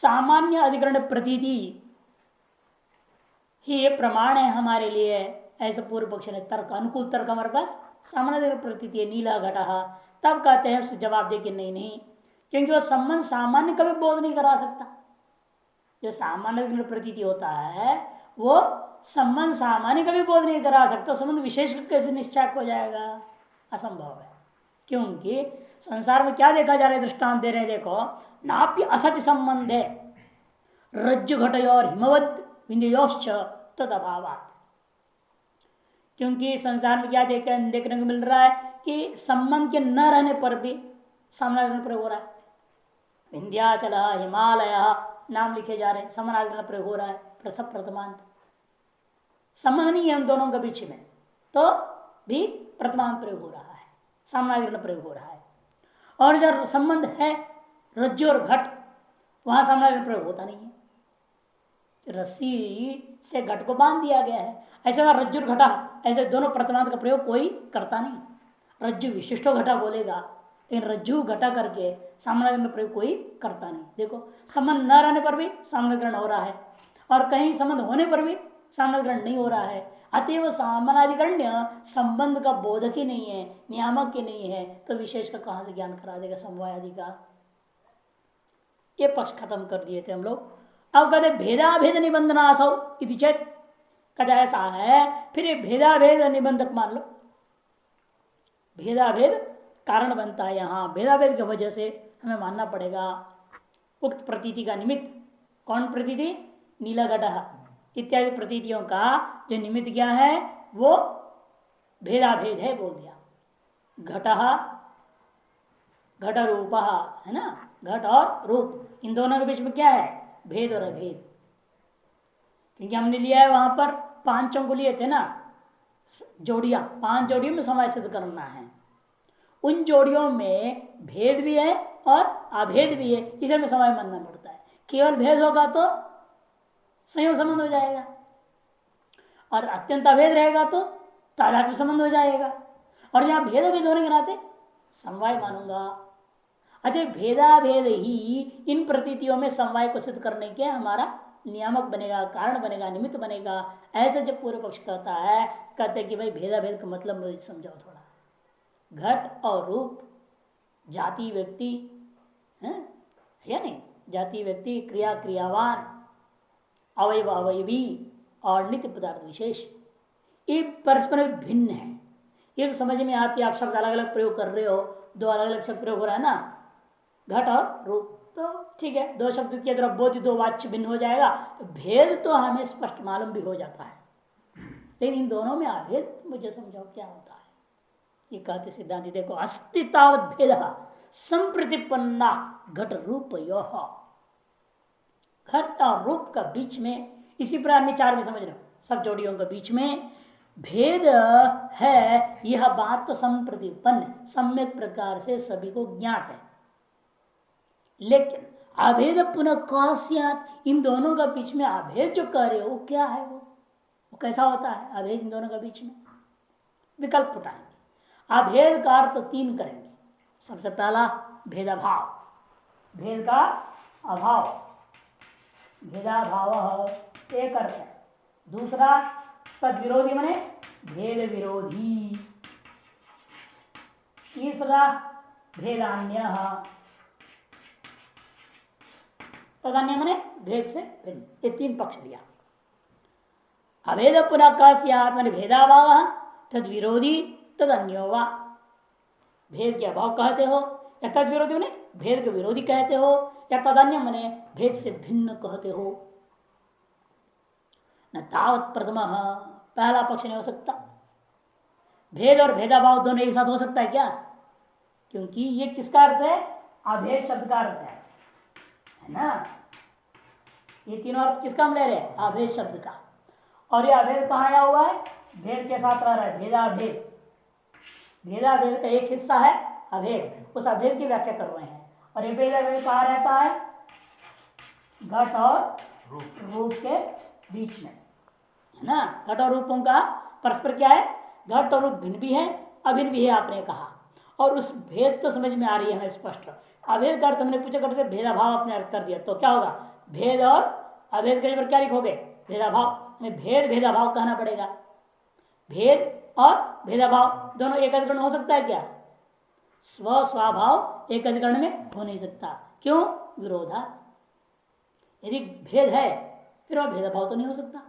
सामान्य अधिकरण प्रतीति ही ये प्रमाण है हमारे लिए, ऐसे पूर्व पक्ष ने तर्क, अनुकूल तर्क हमारे पास सामान्य अधिकरण प्रतीति है नीला घटा। तब कहते हैं उससे जवाब दे कि नहीं नहीं, क्योंकि वो संबंध सामान्य कभी बोध नहीं करा सकता। जो सामान्य अधिकरण प्रतीति होता है वो संबंध सामान्य कभी बोध नहीं करा सकता, संबंध विशेष कैसे निश्चय हो जाएगा, असंभव है। क्योंकि संसार में क्या देखा जा रहा है, दृष्टांत दे रहे हैं, देखो नाप्य असत्य संबंध है रज्जु घटयोर हिमवत विंध्योश्च तद अभावात्। क्योंकि संसार में क्या देखने को मिल रहा है कि संबंध के न रहने पर भी सामना प्रयोग हो रहा है। विंध्याचल हिमालय नाम लिखे जा रहे हैं, समानाधिकरण प्रयोग हो रहा है, प्रसव प्रथमांत संबंध नहीं है उन दोनों के बीच में, तो भी प्रथमांत प्रयोग हो रहा है, सामनाधिकरण प्रयोग हो रहा है। और जब संबंध है रज्जु और घट, वहां सामनाधिकरण प्रयोग होता नहीं है। रस्सी से घट को बांध दिया गया है, ऐसे वहां रज्जु और घटा, ऐसे दोनों प्रथमांत का प्रयोग कोई करता नहीं। रज्जु विशिष्टो घटा बोलेगा, लेकिन रज्जु घटा करके सामनाधिकरण प्रयोग कोई करता नहीं। देखो संबंध न रहने पर भी सामनाधिकरण हो रहा है, और कहीं संबंध होने पर भी सामनाधिकरण नहीं हो रहा है। अतएव सामानाधिकरण्य संबंध का बोधक ही नहीं है, नियामक ही नहीं है, तो विशेष का कहां से ज्ञान करा देगा समवाय आदि का। ये पक्ष खत्म कर दिए थे हम लोग। अब कहते भेदाभेद निबंधनासौ इति चेत, कहते ऐसा है फिर ये भेदाभेद निबंधक मान लो, भेदाभेद कारण बनता है। यहाँ भेदाभेद की वजह से हमें मानना पड़ेगा उक्त प्रतीति का निमित्त। कौन प्रतीति? नीलघट इत्यादि प्रतीतियों का जो निमित्त क्या है वो भेदाभेद है बोल दिया। घट घट रूप है ना, घट और रूप इन दोनों के बीच में क्या है? भेद और अभेद। क्योंकि हमने लिया है वहां पर पांचों को लिए थे ना जोड़ियां, 5 जोड़ियों में समय सिद्ध करना है। उन जोड़ियों में भेद भी है और अभेद भी है, इसे में समय मानना पड़ता है। केवल भेद होगा तो संयोग संबंध हो जाएगा, और अत्यंत अभेद रहेगा तो तादात्म्य संबंध हो जाएगा। और जहां भेद अभेद होने के नाते समवाय मानूंगा। अतः भेदाभेद ही इन प्रतीतियों में समवाय को सिद्ध करने के हमारा नियामक बनेगा, कारण बनेगा, निमित्त बनेगा। ऐसे जब पूर्व पक्ष कहता है, कहते कि भाई भेदाभेद का मतलब मुझे समझाओ थोड़ा। घट और रूप, जाति व्यक्ति है या नहीं, जाति व्यक्ति, क्रिया क्रियावान, अवयव अवयवी और नित्य पदार्थ विशेष, ये परस्पर भिन्न है। ये तो समझ में आती है। आप शब्द अलग अलग प्रयोग कर रहे हो, 2 अलग अलग शब्द प्रयोग हो रहा है ना, घट और रूप, तो ठीक है 2 शब्द के तरफ बोध 2 वाच्य भिन्न हो जाएगा, तो भेद तो हमें स्पष्ट मालूम भी हो जाता है। लेकिन इन दोनों में अभेद मुझे समझाओ क्या होता है। ये कहते सिद्धांत देखो, अस्तित्वावत भेद संप्रतिपन्ना घट रूप घट और रूप का बीच में, इसी प्रकार में 4 में समझ लो सब जोड़ियों के बीच में भेद है। यह बात तो संप्रतिपन्न सम्यक प्रकार से सभी को ज्ञात है। लेकिन अभेद पुनः कौस्यात, इन दोनों का बीच में अभेद जो कह रहे हो क्या है, वो कैसा होता है अभेद इन दोनों के बीच में? विकल्प उठाएंगे। अभेद का अर्थ 3 करेंगे। सबसे पहला भेदाभाव, भेद का अभाव, भेदाभाव एक अर्थ है। दूसरा तद विरोधी माने भेद विरोधी। तीसरा भेदान्य, तदन्य माने भेद से भिन्न। ये 3 पक्ष दिया। अभेद पुनः कस्यात् माने भेदाभाव, तद विरोधी तद अन्यो वा। भेद के अभाव कहते हो, या तद विरोधी माने भेद के विरोधी कहते हो, या तदन्य माने भेद से भिन्न कहते हो। न तावत प्रथम, पहला पक्ष नहीं हो सकता। भेद और भेदाभाव दोनों एक साथ हो सकता है क्या? क्योंकि ये किसका अर्थ है? अभेद शब्द का अर्थ है ना। ये तीनों अर्थ किसका हम ले रहे हैं? अभेद शब्द का। और ये अभेद कहाँ आया हुआ है? भेद के साथ रह रहा है, भेदाभेद। भेदाभेद का एक हिस्सा है अभेद, उस अभेद की व्याख्या कर रहे हैं। और ये भेदाभेद कहाँ रहता है? घट और रूप के बीच में, है ना। घट और रूपों का परस्पर क्या है? घट और रूप भिन्न भी है, अभिन्न भी है आपने कहा। और उस भेद तो समझ में आ रही है हमें स्पष्ट। अभेद का अर्थ हमने पूछा करते भेदाभाव अपने अर्थ कर दिया, तो क्या होगा? भेद और अभेद के ऊपर क्या लिखोगे? भेदाभाव में भेद भेदाभाव कहना पड़ेगा। भेद और भेदाभाव दोनों एक अधिकरण हो सकता है क्या? स्व स्वाभाव एक अधिकरण में हो नहीं सकता। क्यों? विरोधा। यदि भेद है फिर वह भेदभाव तो नहीं हो सकता,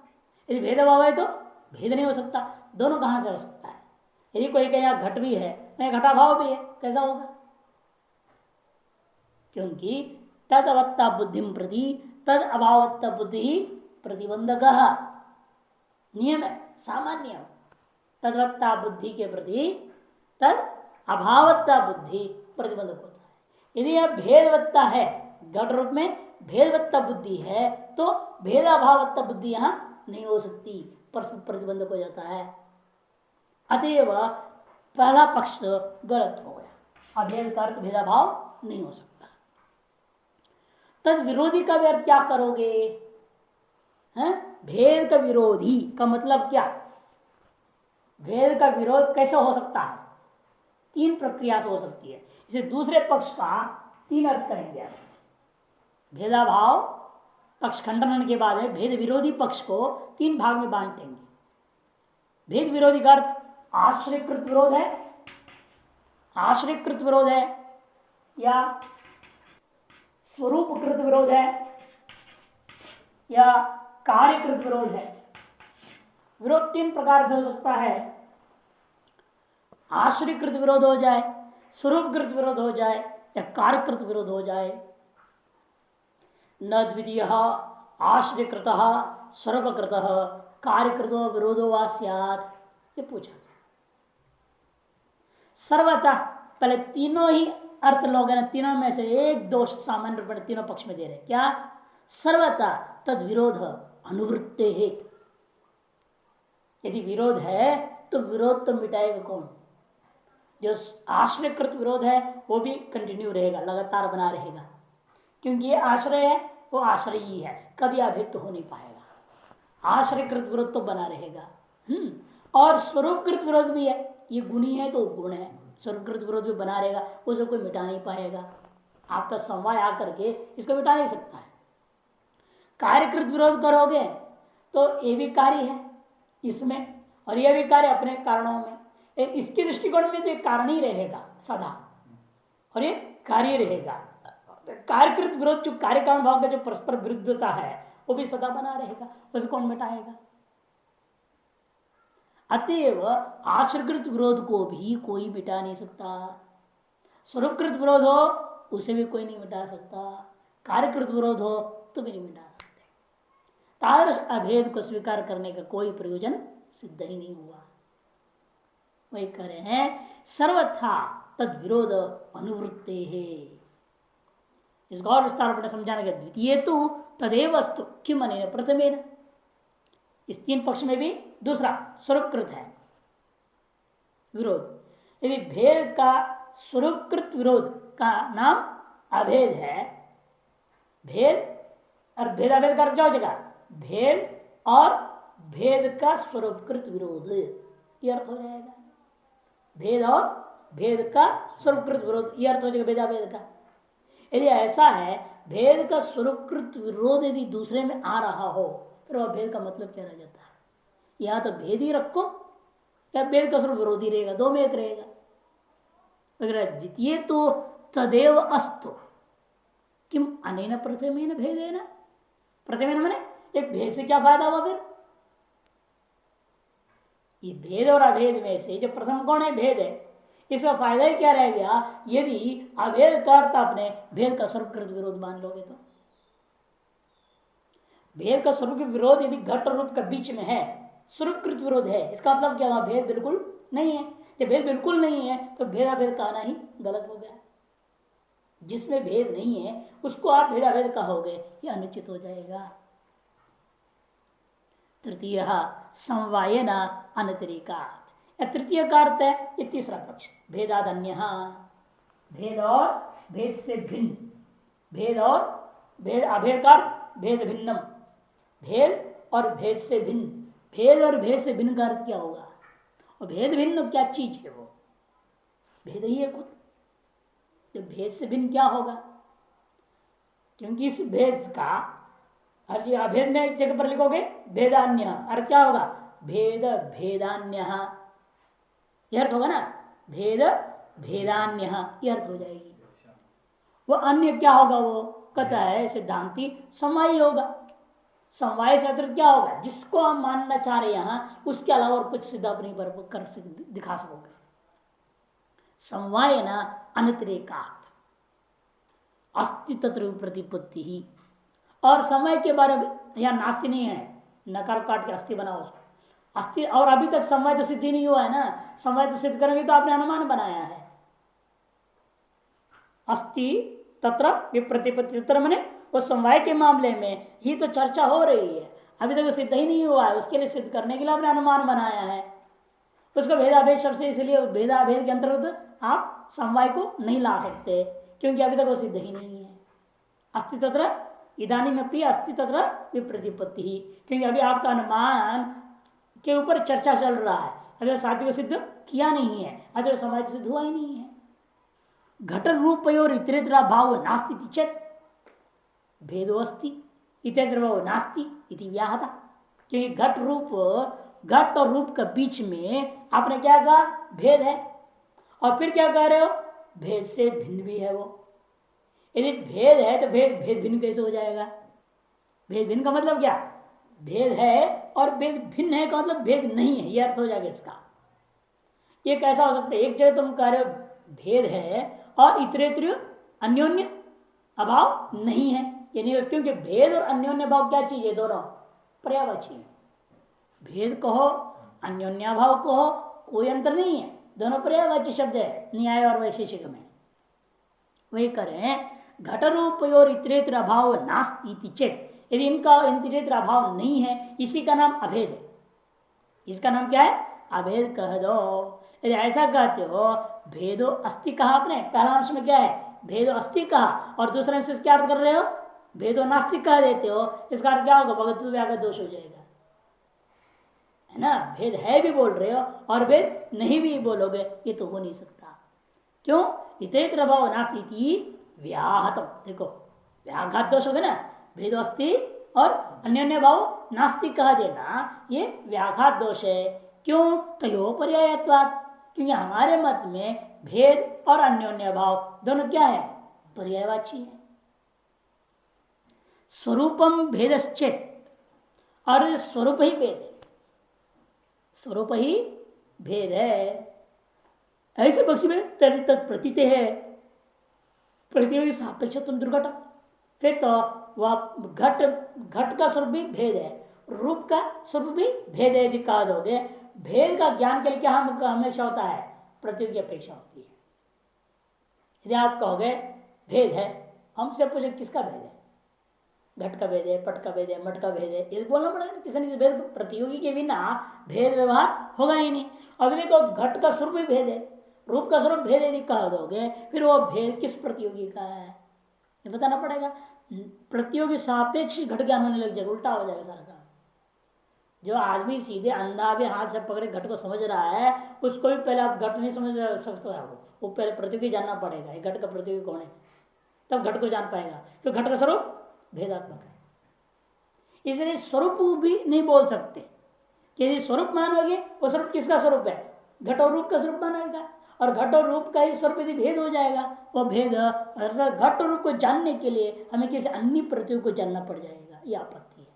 यदि भेदभाव है तो भेद नहीं हो सकता। दोनों कहां से हो सकता है? यदि कोई कहीं यहाँ घट भी है, कहीं घटाभाव भी है, कैसा होगा? क्योंकि तद अवत्ता बुद्धि प्रति तद अभावत्ता बुद्धि प्रतिबंधक नियम है, सामान्य। तदवत्ता बुद्धि के प्रति तद अभावत्ता बुद्धि प्रतिबंधक होता है। यदि यह भेदवत्ता है, घट रूप में भेदवत्ता बुद्धि है, तो भेदाभावत्ता बुद्धि यहां नहीं हो सकती, परस्पर प्रतिबंधक हो जाता है। अतएव पहला पक्ष गलत हो गया, अभेद का अर्थ भेदाभाव नहीं हो सकता। तद विरोधी का भी अर्थ क्या करोगे? हैं? भेद का विरोधी का मतलब क्या? भेद का विरोध कैसे हो सकता है? तीन प्रक्रिया से हो सकती है। इसे दूसरे पक्ष का तीन अर्थ करेंगे। भेदाभाव पक्ष खंडन के बाद है, भेद विरोधी पक्ष को तीन भाग में बांटेंगे। भेद विरोधी का अर्थ आश्रयकृत विरोध है, आश्रयकृत विरोध है, या स्वरूपकृत विरोध है, या कार्यकृत विरोध है। विरोध तीन प्रकार से हो सकता है। आश्रयकृत विरोध हो जाए, स्वरूपकृत विरोध हो जाए, या कार्यकृत विरोध हो जाए। न द्वितीय आश्रयकृत स्वरूपकृत कार्यकृत विरोधो वा स्यात्, ये पूछा। सर्वतः पहले तीनों ही अर्थ लोग हैं, तीनों में से एक दोष सामान्य रूप में तीनों पक्ष में दे रहे। क्या? सर्वतः तद विरोध अनुवृत्ते है। यदि विरोध है तो विरोध तो मिटाएगा कौन? जो आश्रयकृत विरोध है वो भी कंटिन्यू रहेगा, लगातार बना रहेगा, क्योंकि ये आश्रय है, वो आश्रय ही है, कभी अभेद तो हो नहीं पाएगा। आश्रयकृत विरोध तो बना रहेगा। और स्वरूपकृत विरोध भी है, ये गुणी है तो गुण है, स्वरूपकृत विरोध भी बना रहेगा, उसे कोई मिटा नहीं पाएगा। आपका समवाय आकर के इसको मिटा नहीं सकता है। कार्यकृत विरोध करोगे तो ये भी कार्य है इसमें, और यह भी कार्य अपने कारणों में। इसके दृष्टिकोण में तो एक कारण ही रहेगा सदा, और ये कार्य रहेगा। कार्यकृत विरोध जो कार्य कारण भाव का जो परस्पर विरुद्धता है वो भी सदा बना रहेगा, उसे कौन मिटाएगा? अतएव आश्रयकृत विरोध को भी कोई मिटा नहीं सकता। स्वरूपकृत विरोध हो उसे भी कोई नहीं मिटा सकता, कार्यकृत विरोध हो तो भी नहीं मिटा सकते। तादृश अभेद को स्वीकार करने का कोई प्रयोजन सिद्ध ही नहीं हुआ। वही कह रहे हैं सर्वथा तद विरोध अनुवृत्ते है। इसको और विस्तार पर समझाने के द्वितीय तो तदेव अस्तु किम अनेन प्रथमेन। इस तीन पक्ष में भी दूसरा स्वरूपकृत है विरोध। यदि भेद का स्वरूपकृत विरोध का नाम अभेद है, भेद और भेदाभेद का अर्थ क्या हो जाएगा? भेद और भेद का स्वरूपकृत विरोध, ये अर्थ हो जाएगा। भेद और भेद का स्वरूपकृत विरोध, ये अर्थ हो जाएगा भेदाभेद का। यदि ऐसा है, भेद का स्वरूपकृत विरोध यदि दूसरे में आ रहा हो, फिर वह भेद का मतलब क्या रह जाता है? या तो भेद ही रखो या भेद का स्वरूप विरोधी रहेगा, दो में एक रहेगा। द्वितीय तो तदेव अस्तु किम अनेन प्रथमेन भेदेन। प्रथमेन माने एक भेद से क्या फायदा हुआ? फिर ये भेद और अभेद में से जो प्रथम कौन है? भेद है। इसका फायदा ही क्या रह गया? यदि अभेद का अर्थ आपने भेद का स्वरूपकृत विरोध मान लोगे तो भेद का स्वरूप विरोध यदि घट और रूप के बीच में है, स्वरूपकृत विरोध है, इसका मतलब क्या? वहां भेद बिल्कुल नहीं है। जब भेद बिल्कुल नहीं है तो भेदाभेद कहना ही गलत हो गया। जिसमें भेद नहीं है उसको आप भेदाभेद कहोगे, यह अनुचित हो जाएगा। तृतीय समवायन अनतिरिकात्, तृतीय का अर्थ है ये तीसरा पक्ष भेदाद अन्य, भेद और भेद से भिन्न, भेद और भेद अभेद का अर्थ भेद भिन्नम, भेद और भेद से भिन्न। भेद और भेद से भिन्न का अर्थ क्या होगा? और भेद भिन्न क्या चीज है? वो भेद ही है खुद। तो भेद से भिन्न क्या होगा? क्योंकि इस भेद का अभेद में एक जगह पर लिखोगे भेदान्य, अर्थ क्या होगा? भेद भेदान्य, यह अर्थ होगा ना, भेद भेदान्य यह अर्थ हो जाएगी। वो अन्य क्या होगा? वो कहता है सिद्धांति समवाय होगा। समवाय से अतिरिक्त क्या होगा? जिसको हम मानना चाह रहे हैं यहां, उसके अलावा और कुछ सिद्ध अपनी पर कर दिखा सकोगे। समवाय ना अनतिरेकात अस्ति तत्र प्रतिपत्ति ही। और समय के बारे में यह नास्ति नहीं है, नकार काट के अस्थि बना उसको अस्थि। और अभी तक समय तो सिद्धि नहीं हुआ है ना, समय तो सिद्ध करेंगे तो आपने अनुमान बनाया है। अस्थि तत्र विप्रतिपत्ति तत्र मने वो समवाय के मामले में ही तो चर्चा हो रही है, अभी तक तो सिद्ध ही नहीं हुआ है। उसके लिए सिद्ध करने के लिए आपने अनुमान बनाया है उसको भेदाभेद शब्द से, इसलिए भेदाभेद के अंतर्गत आप समवाय को नहीं ला सकते क्योंकि अभी तक वो सिद्ध ही नहीं है। अस्ति तत्र इदानी में भी अस्ति तत्र विप्रतिपत्ति ही, क्योंकि अभी आपका अनुमान के ऊपर चर्चा चल रहा है, अभी साध्य को सिद्ध किया नहीं है, अतः समय सिद्ध हुआ ही नहीं है। घट रूपयोर इतरेतर भाव नास्ति चेत भेदो अस्ति, इतरेतर भाव नास्ति इति व्याहता। क्योंकि घट और रूप के बीच में आपने क्या कहा? भेद है। और फिर क्या कह रहे हो? भेद से भिन्न भी है वो। यदि भेद है तो भेद भिन्न कैसे हो जाएगा? भेद भिन्न का मतलब क्या? भेद है और भेद भिन्न है का मतलब भेद नहीं है, यह अर्थ हो जाएगा इसका। ये कैसा हो सकता है? एक जगह तुम कह रहे हो भेद है और इतरेतर अन्योन्य अभाव नहीं है, ये नहीं। क्योंकि भेद और अन्योन्य भाव क्या चीज है? दोनों पर्यायवाची है। भेद कहो अन्योन्य भाव कहो कोई अंतर नहीं है, दोनों पर्यायवाची शब्द है न्याय और वैशेषिक में। वही करें घट रूपयोर इतरेतर अभाव नास्ति चेत, यदि इनका इतरेतर अभाव नहीं है, इसी का नाम अभेद है। इसका नाम क्या है? अभेद कह दो। यदि ऐसा कहते हो भेदो अस्ति कहा आपने, पहला अंश में क्या है? भेदो अस्ति कहा, और दूसरे अंश से क्या अर्थ कर रहे हो? भेदो नास्ति कह देते हो, इसका अर्थ क्या होगा? भगवत व्याघात दोष हो जाएगा, है ना। भेद है भी बोल रहे हो और भेद नहीं भी बोलोगे, ये तो हो नहीं सकता। क्यों? इतरेतर भाव नास्ति व्याहतम। देखो व्याघात दोष हो गया ना, भेद अस्ति और अन्योन्य भाव नास्ति कह देना, ये व्याघात दोष है। क्यों? तयो पर्यायत्वात्, क्योंकि हमारे मत में भेद और अन्योन्य भाव दोनों क्या है? पर्यायवाची है। स्वरूपम भेदश्चेत, और स्वरूप ही भेद है, स्वरूप ही भेद है। ऐसे पक्ष में तत्प्रतीत है प्रतियोगी सापेक्ष तुम दुर्घट, फिर तो वह घट का स्वरूप भी भेद है, रूप का स्वरूप भी भेद है। यदि कह दोगे भेद का ज्ञान के लिए क्या हमेशा होता है? प्रतियोगी अपेक्षा होती है। यदि आप कहोगे भेद है, हमसे पूछे किसका भेद है? घट का भेद है, पट का भेद है, मट का भेद है, ये बोलना पड़ेगा किसी न किसी भेद। प्रतियोगी के बिना भेद व्यवहार होगा ही नहीं। अब देखो घट का स्वरूप भी भेद है, रूप का स्वरूप भेद यदि कह दोगे, फिर वो भेद किस प्रतियोगी का है ये बताना पड़ेगा। प्रतियोगी सापेक्ष घट ज्ञान होने लग जाएगा, उल्टा हो जाएगा सारा काम। जो आदमी सीधे अंधा भी हाथ से पकड़े घट को समझ रहा है, उसको भी पहले आप घट नहीं समझ सकता है, वो पहले प्रतियोगी जानना पड़ेगा, घट का प्रतियोगी कौन है, तब घट को जान पाएगा। क्यों? घट का स्वरूप भेदात्मक है, इसलिए स्वरूप भी नहीं बोल सकते। कि यदि स्वरूप मानोगे, वो स्वरूप किसका स्वरूप है? घट और रूप का स्वरूप मानेगा, और घट और रूप का ही स्वरूप यदि भेद हो जाएगा, वो भेद घट और रूप को जानने के लिए हमें किसी अन्य प्रतियोगी को जानना पड़ जाएगा, ये आपत्ति है।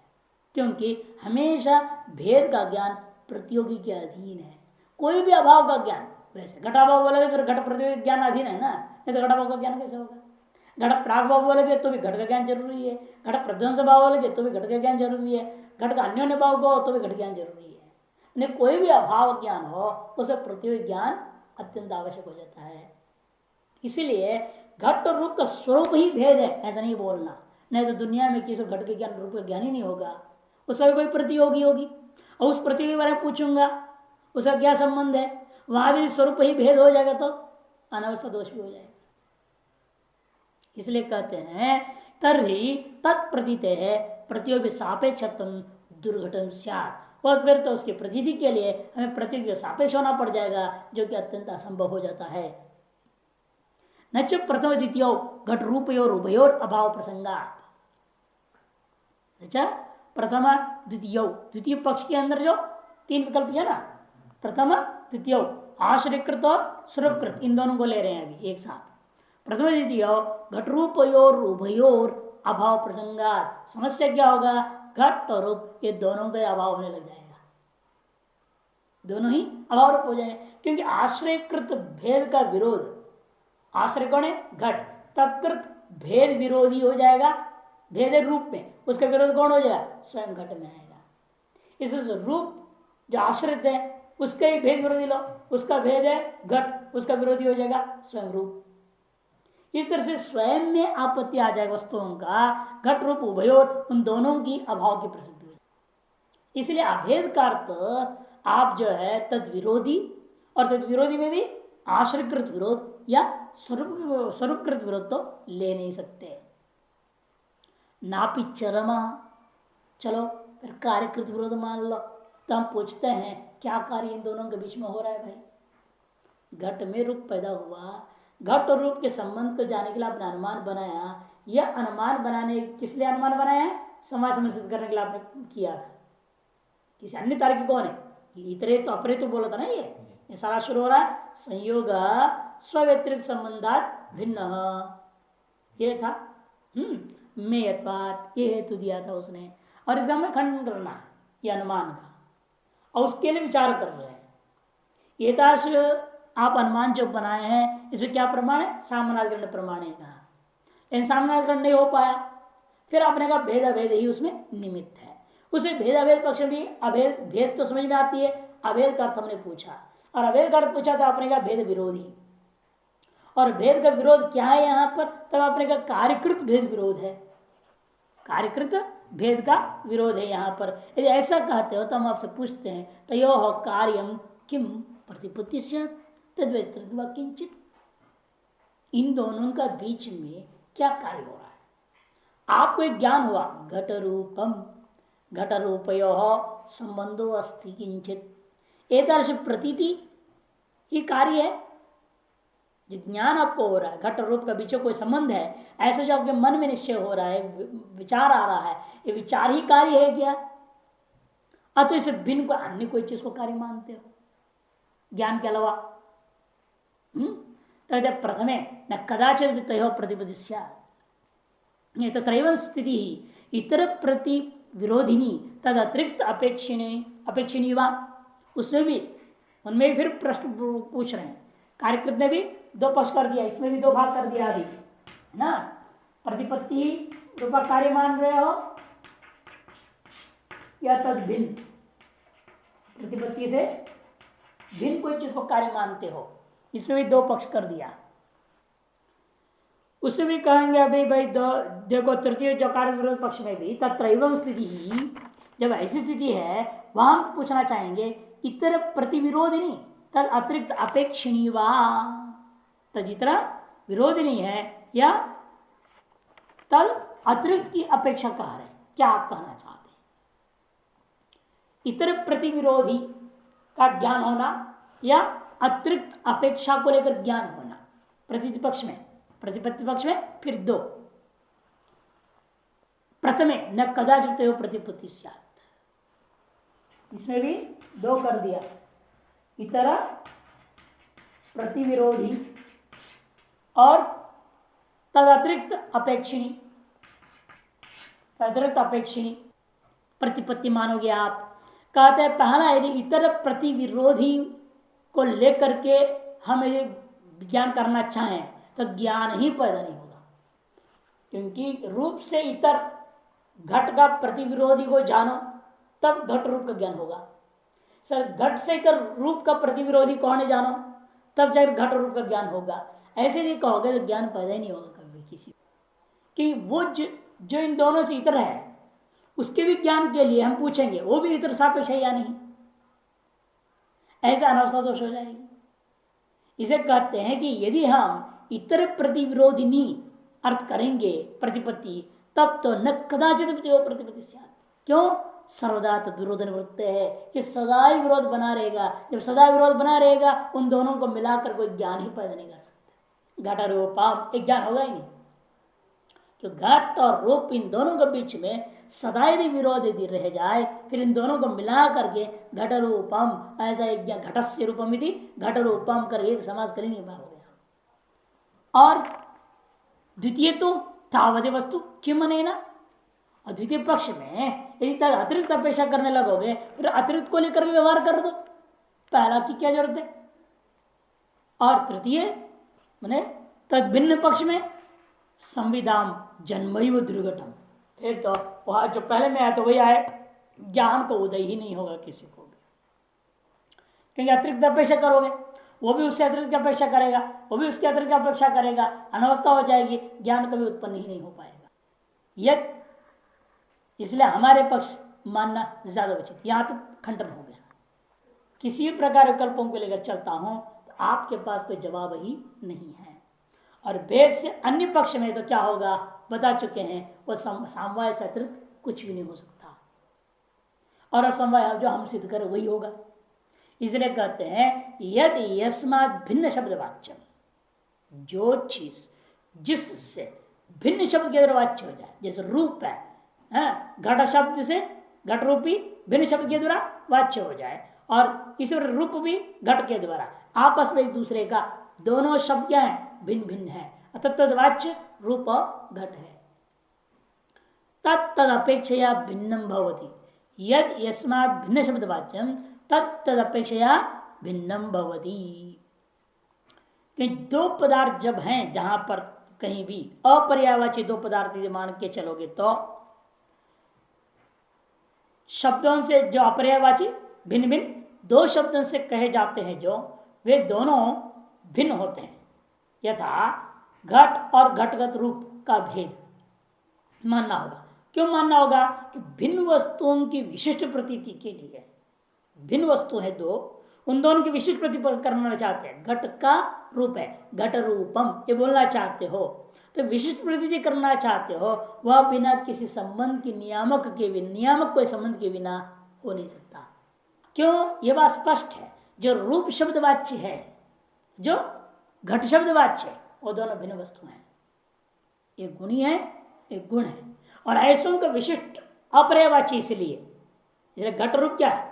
क्योंकि हमेशा भेद का ज्ञान प्रतियोगी के अधीन है, कोई भी अभाव का ज्ञान। वैसे घटाभाव बोलोगे फिर घट प्रतियोगी ज्ञान अधीन है ना, नहीं तो घटाभाव का ज्ञान कैसे होगा? घट प्राग भाव बोलोगे तो भी घट का ज्ञान जरूरी है, घट प्रध्वंस भाव बोलोगे तो भी घट का ज्ञान जरूरी है, घट का अन्योन्य भाव को तो भी घट ज्ञान जरूरी है। नहीं कोई भी अभाव ज्ञान हो, उसे प्रतियोगी ज्ञान अत्यंत आवश्यक हो जाता है। इसीलिए घट और रूप का स्वरूप ही भेद है, ऐसा नहीं बोलना। नहीं तो दुनिया में किसी घट के ज्ञान रूप का ज्ञान ही नहीं होगा, उसका भी कोई प्रतियोगी होगी, और उस प्रतियोगी बारे में पूछूंगा उसका क्या संबंध है, वहां भी स्वरूप ही भेद हो जाएगा तो अनावस्था दोष भी हो जाएगा। इसलिए कहते हैं तर्हि तत्प्रतीत है प्रतियोगी सापेक्षत्व दुर्घटन स्यात्, और फिर तो उसकी प्रतीति के लिए हमें प्रतियोगी सापेक्ष होना पड़ जाएगा, जो कि अत्यंत असंभव हो जाता है। न च प्रथम द्वितीय घट रूपयोर उभयोर अभाव प्रसंगा। अच्छा, प्रथम द्वितीय, द्वितीय पक्ष के अंदर जो तीन विकल्प है ना, प्रथम द्वितीय, आश्रयकृत और स्वरूपकृत, इन दोनों को ले रहे हैं अभी एक साथ। प्रथम द्वितीय घट रूपयोर उभयोर अभाव प्रसंगा, समस्या क्या होगा, घट और रूप ये दोनों का अभाव होने लग जाएगा, दोनों ही अभाव रूप हो जाएंगे। क्योंकि आश्रयकृत भेद का विरोध, आश्रय कौन है, घट, तत्कृत भेद विरोधी हो जाएगा भेद रूप में, उसका विरोध कौन हो जाएगा, स्वयं घट में आएगा। इसलिए रूप जो आश्रित है उसका ही भेद विरोधी लो, उसका भेद है घट, उसका विरोधी हो जाएगा स्वयं रूप। इस तरह से स्वयं में आपत्ति आ जाएगा वस्तुओं का, घट रूप उभयोर, उन दोनों की अभाव की प्रसिद्धि हो। इसलिए अभेद का अर्थ आप जो है तद विरोधी, और तद विरोधी में भी आश्रयकृत विरोध या स्वरूपकृत विरोध तो ले नहीं सकते। नापि चरमा, चलो फिर कार्यकृत विरोध मान लो, तो हम पूछते हैं क्या कार्य इन दोनों के बीच में हो रहा है भाई। घट में रूप पैदा हुआ, घट और रूप के संबंध को जाने के लिए आपने अनुमान बनाया। यह अनुमान बनाने किस लिए अनुमान बनाया है, समाज में सिद्ध करने के लिए आपने किया था। किसी अन्य तार्किक कौन है, इतरे तो अपरे तो बोला था ना, ये सारा शुरू हो रहा है संयोग स्व्यतिरिक्त संबंधात भिन्न, ये था मेयत्वात, ये हेतु दिया था उसने, और इसका हमें खंडन करना है ये अनुमान का, और उसके लिए विचार कर रहे हैं। ये ताश आप अनुमान जो बनाए हैं इसमें क्या प्रमाण है, सामनाधिकरण प्रमाण है कहा, लेकिन सामनाधिकरण नहीं हो पाया, फिर आपने कहा भेद अभेद ही उसमें निमित्त है। उसे भेद अभेद पक्ष भी अभेद भेद तो समझ में आती है, अभेद का अर्थ हमने पूछा, और अभेद का अर्थ पूछा तो आपने कहा भेद विरोधी, और भेद का विरोध क्या है यहां पर, तब आपने कहा कार्यकृत भेद विरोध है, कार्यकृत भेद का विरोध है यहां पर। यदि ऐसा कहते हो तो हम आपसे पूछते हैं तयोः कार्यम किम प्रतिपत्ति से तद्वैतृत्व किंचित, इन दोनों का बीच में क्या कार्य हो रहा है। आपको एक ज्ञान हुआ घट रूपम, घट रूपयोः संबंधो अस्ति किंचित, एदर्श प्रतीति ही कार्य है, जो ज्ञान आपको हो रहा है घट रूप का बीच कोई संबंध है, ऐसे जो आपके मन में निश्चय हो रहा है, विचार आ रहा है, ये विचार ही कार्य है क्या, अतः इसे भिन्न को अन्य कोई चीज को कार्य मानते हो ज्ञान के अलावा। तद प्रथमे न कदाचित तयो प्रतिपदिष्या, नहीं तो त्रैवन स्थिति ही इतर प्रति विरोधिनी तद अतिरिक्त अपेक्षिणी वा, उसमें भी उनमें भी फिर प्रश्न पूछ रहे हैं। कार्यकृत ने भी दो पक्ष कर दिया, इसमें भी दो भाग कर दिया अभी ना, प्रतिपत्ति रूपा कार्य मान रहे हो या तद भिन्न, प्रतिपत्ति से भिन्न कोई चीज को कार्य मानते हो, इसमें भी दो पक्ष कर दिया। उसमें भी कहेंगे अभी भाई देखो तृतीय जो कार्य विरोध पक्ष में भी तत्रैवं स्थिति ही, जब ऐसी स्थिति है वहां हम पूछना चाहेंगे इतर प्रतिविरोधिनी तद अतिरिक्त अपेक्षिणी वा, तद इतर विरोधिनी है या तद अतिरिक्त की अपेक्षा कह रहे, क्या आप कहना चाहते हैं। इतर प्रतिविरोधी का ज्ञान होना या अतिरिक्त अपेक्षा को लेकर ज्ञान होना, प्रतिपत्ति पक्ष में फिर दो, प्रथमे न कदाचित प्रतिपत्ति स्यात्, इसमें भी दो कर दिया, इतर प्रतिविरोधी और तदतिरिक्त अपेक्षिणी, तदतिरिक्त अपेक्षिणी प्रतिपत्ति मानोगे आप। कहते हैं पहला यदि इतर प्रतिविरोधी को लेकर के हम यदि विज्ञान करना चाहें तो ज्ञान ही पैदा नहीं होगा, क्योंकि रूप से इतर घट का प्रतिविरोधी को जानो तब घट रूप का ज्ञान होगा। सर घट से इतर रूप का प्रतिविरोधी कौन है जानो तब जाकर घट रूप का ज्ञान होगा। ऐसे ही कहोगे तो ज्ञान पैदा ही नहीं होगा कभी किसी, कि वो जो इन दोनों से इतर है उसके भी ज्ञान के लिए हम पूछेंगे वो भी इतर सापेक्ष है या नहीं, ऐसा अनावस्था दोष हो जाएगी। इसे कहते हैं कि यदि हम इतर प्रतिविरोधिनी अर्थ करेंगे प्रतिपत्ति तब तो न कदाचित प्रतिपत्ति से, क्यों, सर्वदा तो विरोध निवृत्त है कि सदा ही विरोध बना रहेगा। जब सदा विरोध बना रहेगा उन दोनों को मिलाकर कोई ज्ञान ही पैदा नहीं कर सकता। घट रूपम एक ज्ञान होगा ही नहीं। तो घट और रूप इन दोनों के बीच में सदा यदि विरोध यदि रह जाए, फिर इन दोनों को मिला करके घट रूपम ऐसा एक घटस्य रूपम यदि घट रूपम कर एक समास कर ही नहीं पाओगे। और द्वितीय तो तावदे वस्तु क्यों मने ना, और द्वितीय पक्ष में यदि अतिरिक्त अपेक्षा करने लगोगे फिर अतिरिक्त को लेकर व्यवहार कर दो, पहला की क्या जरूरत है। और तृतीय मैंने तद भिन्न पक्ष में संविधान जन्मैव दुर्घटम, फिर तो वह जो पहले में आया तो वही आए, ज्ञान को उदय ही नहीं होगा किसी को भी, क्योंकि अतिरिक्त अपेक्षा करोगे वो भी उससे अतिरिक्त की अपेक्षा करेगा, वो भी उसके अतिरिक्त की अपेक्षा करेगा, अनवस्था हो जाएगी, ज्ञान कभी उत्पन्न ही नहीं हो पाएगा। यद इसलिए हमारे पक्ष मानना ज्यादा उचित, यहां तो खंडन हो गया। किसी भी प्रकार विकल्पों को लेकर चलता हूं तो आपके पास कोई जवाब ही नहीं है। और वेद से अन्य पक्ष में तो क्या होगा बता चुके हैं, वो समवाय से अतिरिक्त कुछ भी नहीं हो सकता, और असमवाय जो हम सिद्ध करें वही होगा। इसलिए कहते हैं यदि यस्मात् भिन्न शब्द वाच्य, जो चीज जिससे भिन्न शब्द के द्वारा वाच्य हो जाए, जैसे रूप है, घट शब्द से घट रूपी भिन्न शब्द के द्वारा वाच्य हो जाए, और इस रूप भी घट के द्वारा आपस में एक दूसरे का दोनों शब्द क्या है भिन्न भिन्न है, तत्वाच्य रूप घट है। तद अपेक्षया भिन्नम भवति, यद यस्मात् भिन्न शब्द वाच्यम तद अपेक्षया भिन्नम भवति। कि दो पदार्थ जब हैं जहां पर कहीं भी अपर्यायवाची दो पदार्थ मान के चलोगे तो शब्दों से जो अपर्यायवाची भिन्न भिन्न दो शब्दों से कहे जाते हैं जो वे दोनों भिन्न होते हैं। यथा घट और घटगत रूप का भेद मानना होगा। क्यों मानना होगा कि भिन्न वस्तुओं की विशिष्ट प्रतीति के लिए, भिन्न वस्तु है दो, उन दोनों की विशिष्ट प्रतीति करना चाहते हैं, घट का रूप है घट रूपम ये बोलना चाहते हो, तो विशिष्ट प्रतीति करना चाहते हो, वह बिना किसी संबंध की नियामक के बिना, नियामक कोई संबंध के बिना हो नहीं सकता। क्यों, यह बात स्पष्ट है, जो रूप शब्द वाच्य है जो घट शब्द वाच्य है वो दोनों भिन्न वस्तु हैं, एक गुणी है एक गुण है, और ऐसों का विशिष्ट अपर्यायवाची, इसलिए घट रूप क्या है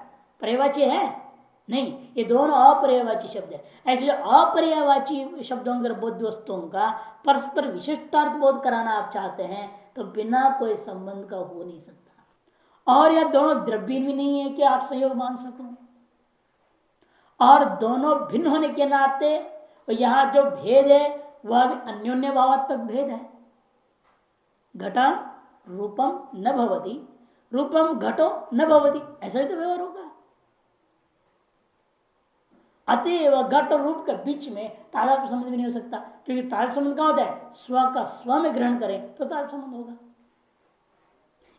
पर्यायवाची है नहीं, ये दोनों अपर्यायवाची शब्द है। ऐसे जो अपर्यायवाची शब्दों के बोध वस्तुओं का परस्पर विशिष्टार्थ बोध कराना आप चाहते हैं तो बिना कोई संबंध का हो नहीं सकता। और यह दोनों द्रव्य भी नहीं है कि आप संयोग मान सको, और दोनों भिन्न होने के नाते यहां जो भेद है वह भी अन्योन्य भावात्मक भेद है। घटा रूपम न भवति रूपम घटो न भवति, ऐसा ही तो व्यवहार होगा। अतएव घट और रूप के बीच में तादात्म्य संबंध भी नहीं हो सकता, क्योंकि तादात्म्य संबंध कहाँ होता है, स्व का स्व में ग्रहण करे तो तादात्म्य संबंध होगा,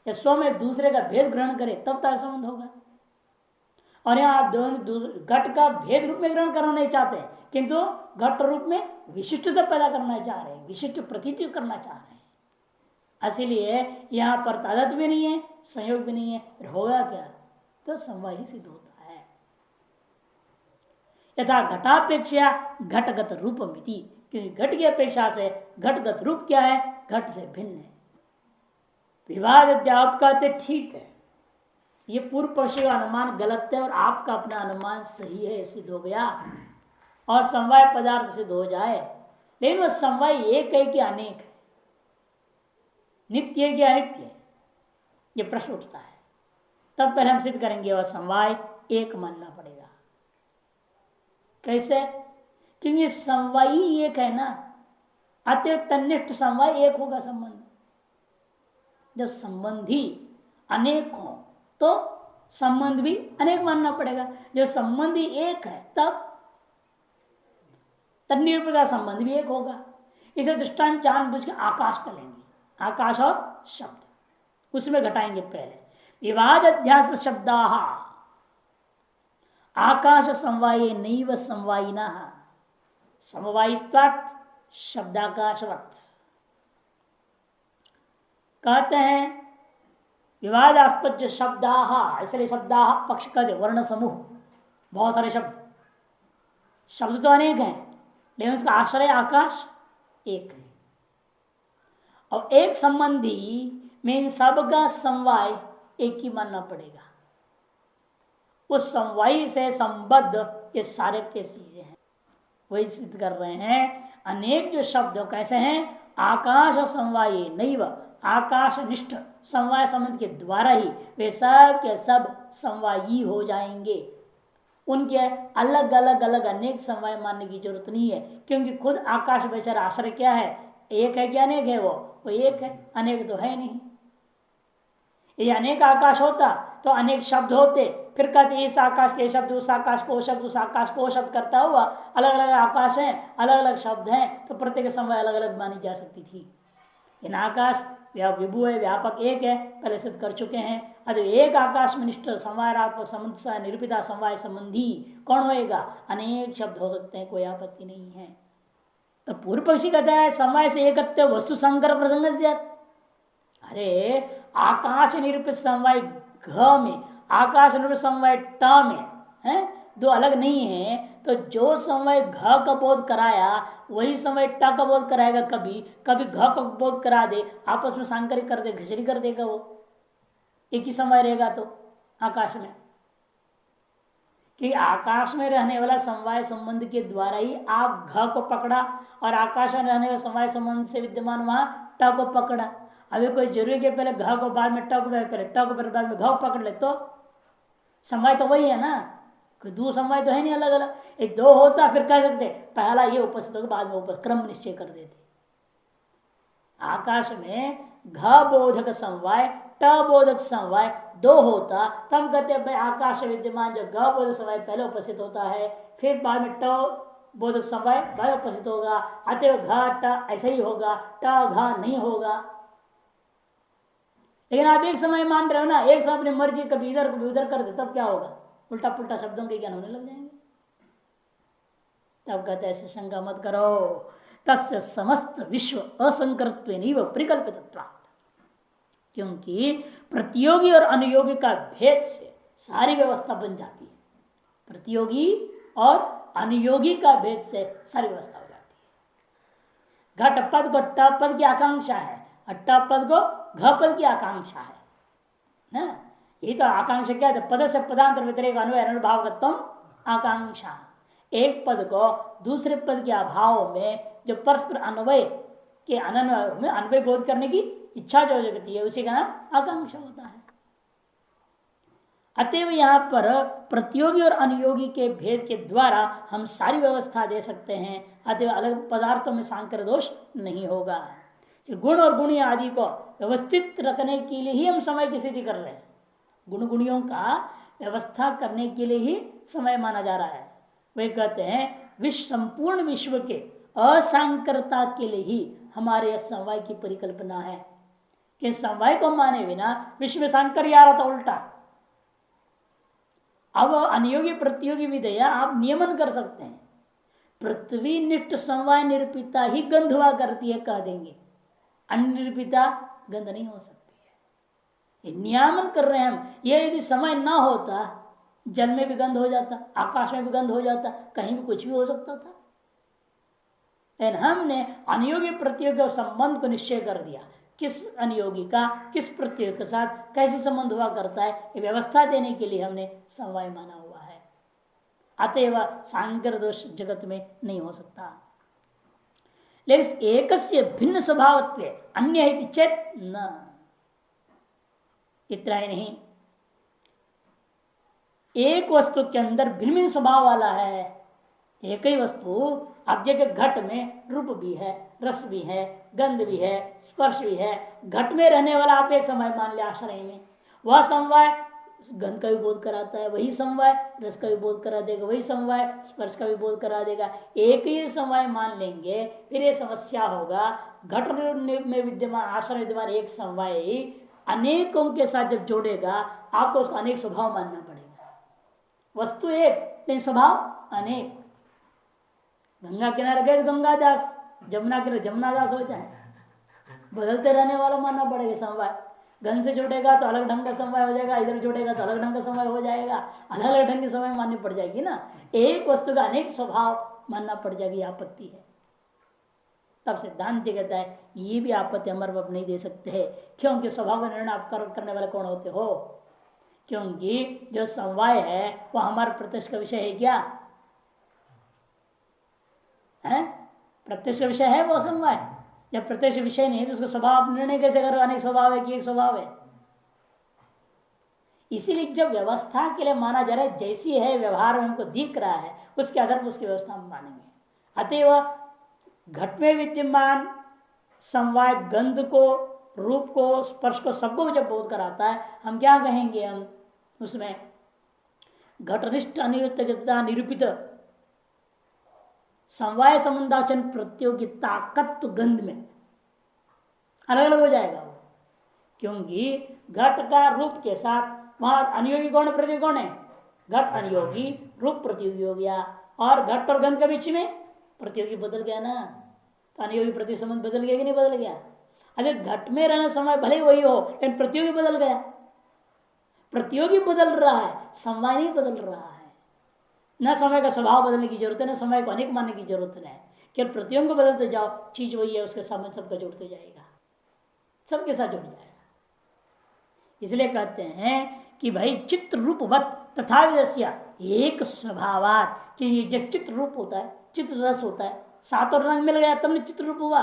या स्व में दूसरे का भेद ग्रहण करे तब तादात्म्य संबंध होगा। और यहाँ आप दोनों घट का भेद रूप में ग्रहण करना नहीं चाहते हैं, किंतु घट रूप में विशिष्टता पैदा करना चाह रहे हैं, विशिष्ट प्रतीति करना चाह रहे हैं। इसलिए यहाँ पर तादात्म्य भी नहीं है संयोग भी नहीं है, होगा क्या, तो समवाय ही सिद्ध होता है। यथा घटापेक्षा घटगत रूपमिति, क्योंकि घट की अपेक्षा से घटगत रूप क्या है, घट से भिन्न है। विवाद अध्याप कहते ठीक है, ये पूर्व पक्षी का अनुमान गलत है और आपका अपना अनुमान सही है सिद्ध हो गया, और समवाय पदार्थ सिद्ध हो जाए, लेकिन वह समवाय एक है कि अनेक है, नित्य है कि अनित्य है, ये प्रश्न उठता है। तब पहले हम सिद्ध करेंगे वह समवाय एक मानना पड़ेगा। कैसे, क्योंकि समवाय ही एक है ना, अतिरिक्त तन्निष्ठ समवाय एक होगा संबंध। जब संबंधी अनेक हो तो संबंध भी अनेक मानना पड़ेगा। जब संबंधी एक है तब तन्निर्भरता संबंध भी एक होगा। इसे दृष्टांत जानबूझ के आकाश का लेंगे, आकाश और शब्द उसमें घटाएंगे। पहले विवाद अध्यास शब्दा आकाश समवाये नैव समवायिना समवायित्वात् शब्दाकाशवत्, कहते हैं विवादास्पद जो शब्दाह, इसलिए शब्दाह पक्ष कहते वर्ण समूह, बहुत सारे शब्द, शब्द तो अनेक हैं लेकिन उसका आश्रय आकाश एक है। और एक संबंधी में इन सबका समवाय एक ही मानना पड़ेगा। उस समवाय से संबद्ध ये सारे के चीजें हैं, वही सिद्ध कर रहे हैं। अनेक जो शब्द कैसे हैं, आकाश समवाय नहीं, आकाश निष्ठ समवाय संबंध के द्वारा ही वे सब के सब समवायी हो जाएंगे। उनके अलग अलग अलग अनेक समवाय मानने की जरूरत नहीं है, क्योंकि खुद आकाश बेचारा आश्रय क्या है, एक है कि अनेक है, वो एक है, अनेक तो है नहीं। ये अनेक आकाश होता तो अनेक शब्द होते, फिर कहते इस आकाश के शब्द उस आकाश को शब्द उस आकाश को शब्द करता हुआ अलग अलग आकाश हैं, अलग अलग शब्द हैं, तो प्रत्येक समय अलग अलग मानी जा सकती थी। इन आकाश विभु है, व्यापक एक है, पहले सिद्ध कर चुके हैं। अतः एक आकाश में निष्ठ समवायात्मक संबंध निरूपिता समवाय संबंधी कौन होएगा, अनेक शब्द हो सकते हैं, कोई आपत्ति नहीं है। तो पूर्व पक्षी कहता है समय से एकत्व वस्तु संकर प्रसंग। अरे आकाश निरूपित समवाय घ में, आकाश निरूपित समवाय ट में है, दो अलग नहीं है। तो जो समय घ का बोध कराया वही समय ट का बोध कराएगा, कभी कभी घ का बोध करा दे, आपस में सांकरिक कर दे, घिचड़ी कर देगा, वो एक ही समय रहेगा। तो आकाश में, कि आकाश में रहने वाला समवाय संबंध के द्वारा ही आप घ को पकड़ा और आकाश में रहने वाले समवाय संबंध से विद्यमान वहां ट को पकड़ा। अभी कोई जरूरी के पहले घ को बाद में ट को, पहले ट को बाद में घ को पकड़ ले, तो समय तो वही है ना, कोई दो समय तो है नहीं अलग अलग। एक दो होता फिर कह सकते पहला ये उपस्थित होगा बाद में उपस्थित, क्रम निश्चय कर देते। आकाश में घ बोधक समवाय ट बोधक समवाय दो होता तब कहते भाई आकाश विद्यमान जो घ बोधक समवाय पहले उपस्थित होता है, फिर बाद में ट बोधक समवाय बाद उपस्थित होगा। अतः घ ट ऐसा ही होगा, ट घ नहीं होगा। लेकिन आप एक समय मान रहे हो ना, एक समय अपनी मर्जी कभी इधर कभी उधर कर दे, तब क्या होगा, उल्टा पुल्टा शब्दों के ज्ञान होने लग जाएंगे। तब कहते ऐसे शंका मत करो, तस्य समस्त विश्व असंकृत्वेनैव परिकल्पित, क्योंकि प्रतियोगी और अनुयोगी का भेद से सारी व्यवस्था बन जाती है। प्रतियोगी और अनुयोगी का भेद से सारी व्यवस्था हो जाती है। घट पद को ट पद की आकांक्षा है और ट पद को घ पद की आकांक्षा है ना? ये तो आकांक्षा क्या है, पद से पदांतर व्यतिरेक अन्वय अनुभावगत्वम आकांक्षा। एक पद को दूसरे पद के अभाव में जो परस्पर अन्वय के अनन्वय में अन्वय बोध करने की इच्छा जो जगती है उसी का नाम आकांक्षा होता है। अतएव यहाँ पर प्रतियोगी और अनुयोगी के भेद के द्वारा हम सारी व्यवस्था दे सकते हैं। अतएव अलग पदार्थों में सांकर दोष नहीं होगा। गुण और गुणी आदि को व्यवस्थित रखने के लिए ही हम समय की सिद्धि कर रहे हैं। गुण गुणियों का व्यवस्था करने के लिए ही समय माना जा रहा है। वे कहते हैं विश्व संपूर्ण विश्व के असांकरता के लिए ही हमारे समवाय की परिकल्पना है, कि समवाय को माने बिना विश्व में सांकर आ रहा था उल्टा। अब अनुयोगी प्रतियोगी विधेया आप नियमन कर सकते हैं, पृथ्वी निष्ठ समवाय निरूपिता ही गंध हुआ करती है कह देंगे, अन्य निरूपिता गंध नहीं हो सकती है। नियमन कर रहे हैं हम। ये यदि समय ना होता जल में भी गंध हो जाता, आकाश में भी गंध हो जाता, कहीं भी कुछ भी हो सकता था। लेकिन हमने अनुयोगी प्रतियोगी संबंध को निश्चय कर दिया, किस अनुयोगी का किस प्रतियोगी के साथ कैसे संबंध हुआ करता है, ये व्यवस्था देने के लिए हमने समवाय माना हुआ है। अतएव सांकर दोष जगत में नहीं हो सकता। लेकिन एकस्य भिन्न स्वभावत्व अन्य चेत न, इतना ही नहीं, एक वस्तु के अंदर भिन्न भिन्न स्वभाव वाला है। एक ही वस्तु, अब जगह घट में रूप भी है, रस भी है, गंध भी है, स्पर्श भी है। घट में रहने वाला आप एक समय मान लिया आश्रय में, वह समवाय गंध का भी बोध कराता है, वही समवाय रस का भी बोध करा देगा, वही समवाय स्पर्श का भी बोध करा देगा। एक ही समवाय मान लेंगे फिर ये समस्या होगा। घट में विद्यमान आश्रय विद्यमान एक समवाय अनेकों के साथ जब जोड़ेगा आपको उसका अनेक स्वभाव मानना पड़ेगा। वस्तु एक लेकिन स्वभाव अनेक। गंगा किनारे गए तो गंगादास, जमुना किनारे जमुनादास हो जाए, बदलते रहने वाला मानना पड़ेगा समवाय। गंग से जुड़ेगा तो अलग ढंग का समवाय हो जाएगा, इधर जुड़ेगा तो अलग ढंग का समवाय हो जाएगा, अलग अलग ढंग की समवाय माननी पड़ जाएगी ना। एक वस्तु का अनेक स्वभाव मानना पड़ जाएगी, आपत्ति है। तब सिद्धांत कहता है ये भी आपत्ति अमर अब नहीं दे सकते हैं। क्योंकि स्वभाव का निर्णय आप करने वाले कौन होते हो? क्योंकि जो समवाय है वह हमारे प्रत्यक्ष का विषय है क्या है? प्रत्यक्ष का विषय है वो समवाय। जब प्रत्यक्ष विषय नहीं है तो उसका स्वभाव निर्णय कैसे करो? अनेक स्वभाव है कि एक स्वभाव है। इसीलिए जब व्यवस्था के लिए माना जा रहा है, जैसी है व्यवहार में हमको दिख रहा है उसके आधार पर उसकी व्यवस्था हम मानेंगे। अतएव घट में विद्यमान समवाय गंध को, रूप को, स्पर्श को, सबको जब बोध कराता है, हम क्या कहेंगे? हम उसमें घटनिष्ठ अनियुक्तता निरूपित समवाय संबंधाचन प्रतियोगी ताकत गंध में अलग अलग हो जाएगा वो। क्योंकि घट का रूप के साथ वहां अनियोगी कौन है, प्रतियोगी कौन है? घट अनियोगी, रूप प्रतियोगी हो गया। और घट और गंध के बीच में प्रतियोगी बदल गया ना, तो अनियोगी प्रतियोगी संबंध बदल गया कि नहीं बदल गया? अरे घट में रहने समय भले ही वही हो लेकिन प्रतियोगी बदल गया। प्रतियोगी बदल रहा है, समवाय नहीं बदल रहा है। न समय का स्वभाव बदलने की जरूरत है, न समय को अनेक मानने की जरूरत है। केवल प्रतियोगी को बदलते जाओ, चीज वही है, उसके सामने सबका जुड़ते जाएगा, सबके साथ जुड़ जाएगा। इसलिए कहते हैं कि भाई चित्र रूपवत तथा एक स्वभावात, कि जैसे चित्र रूप होता है, चित्र रस होता है, सातों रंग मिल गया तब नहीं चित्र रूप हुआ।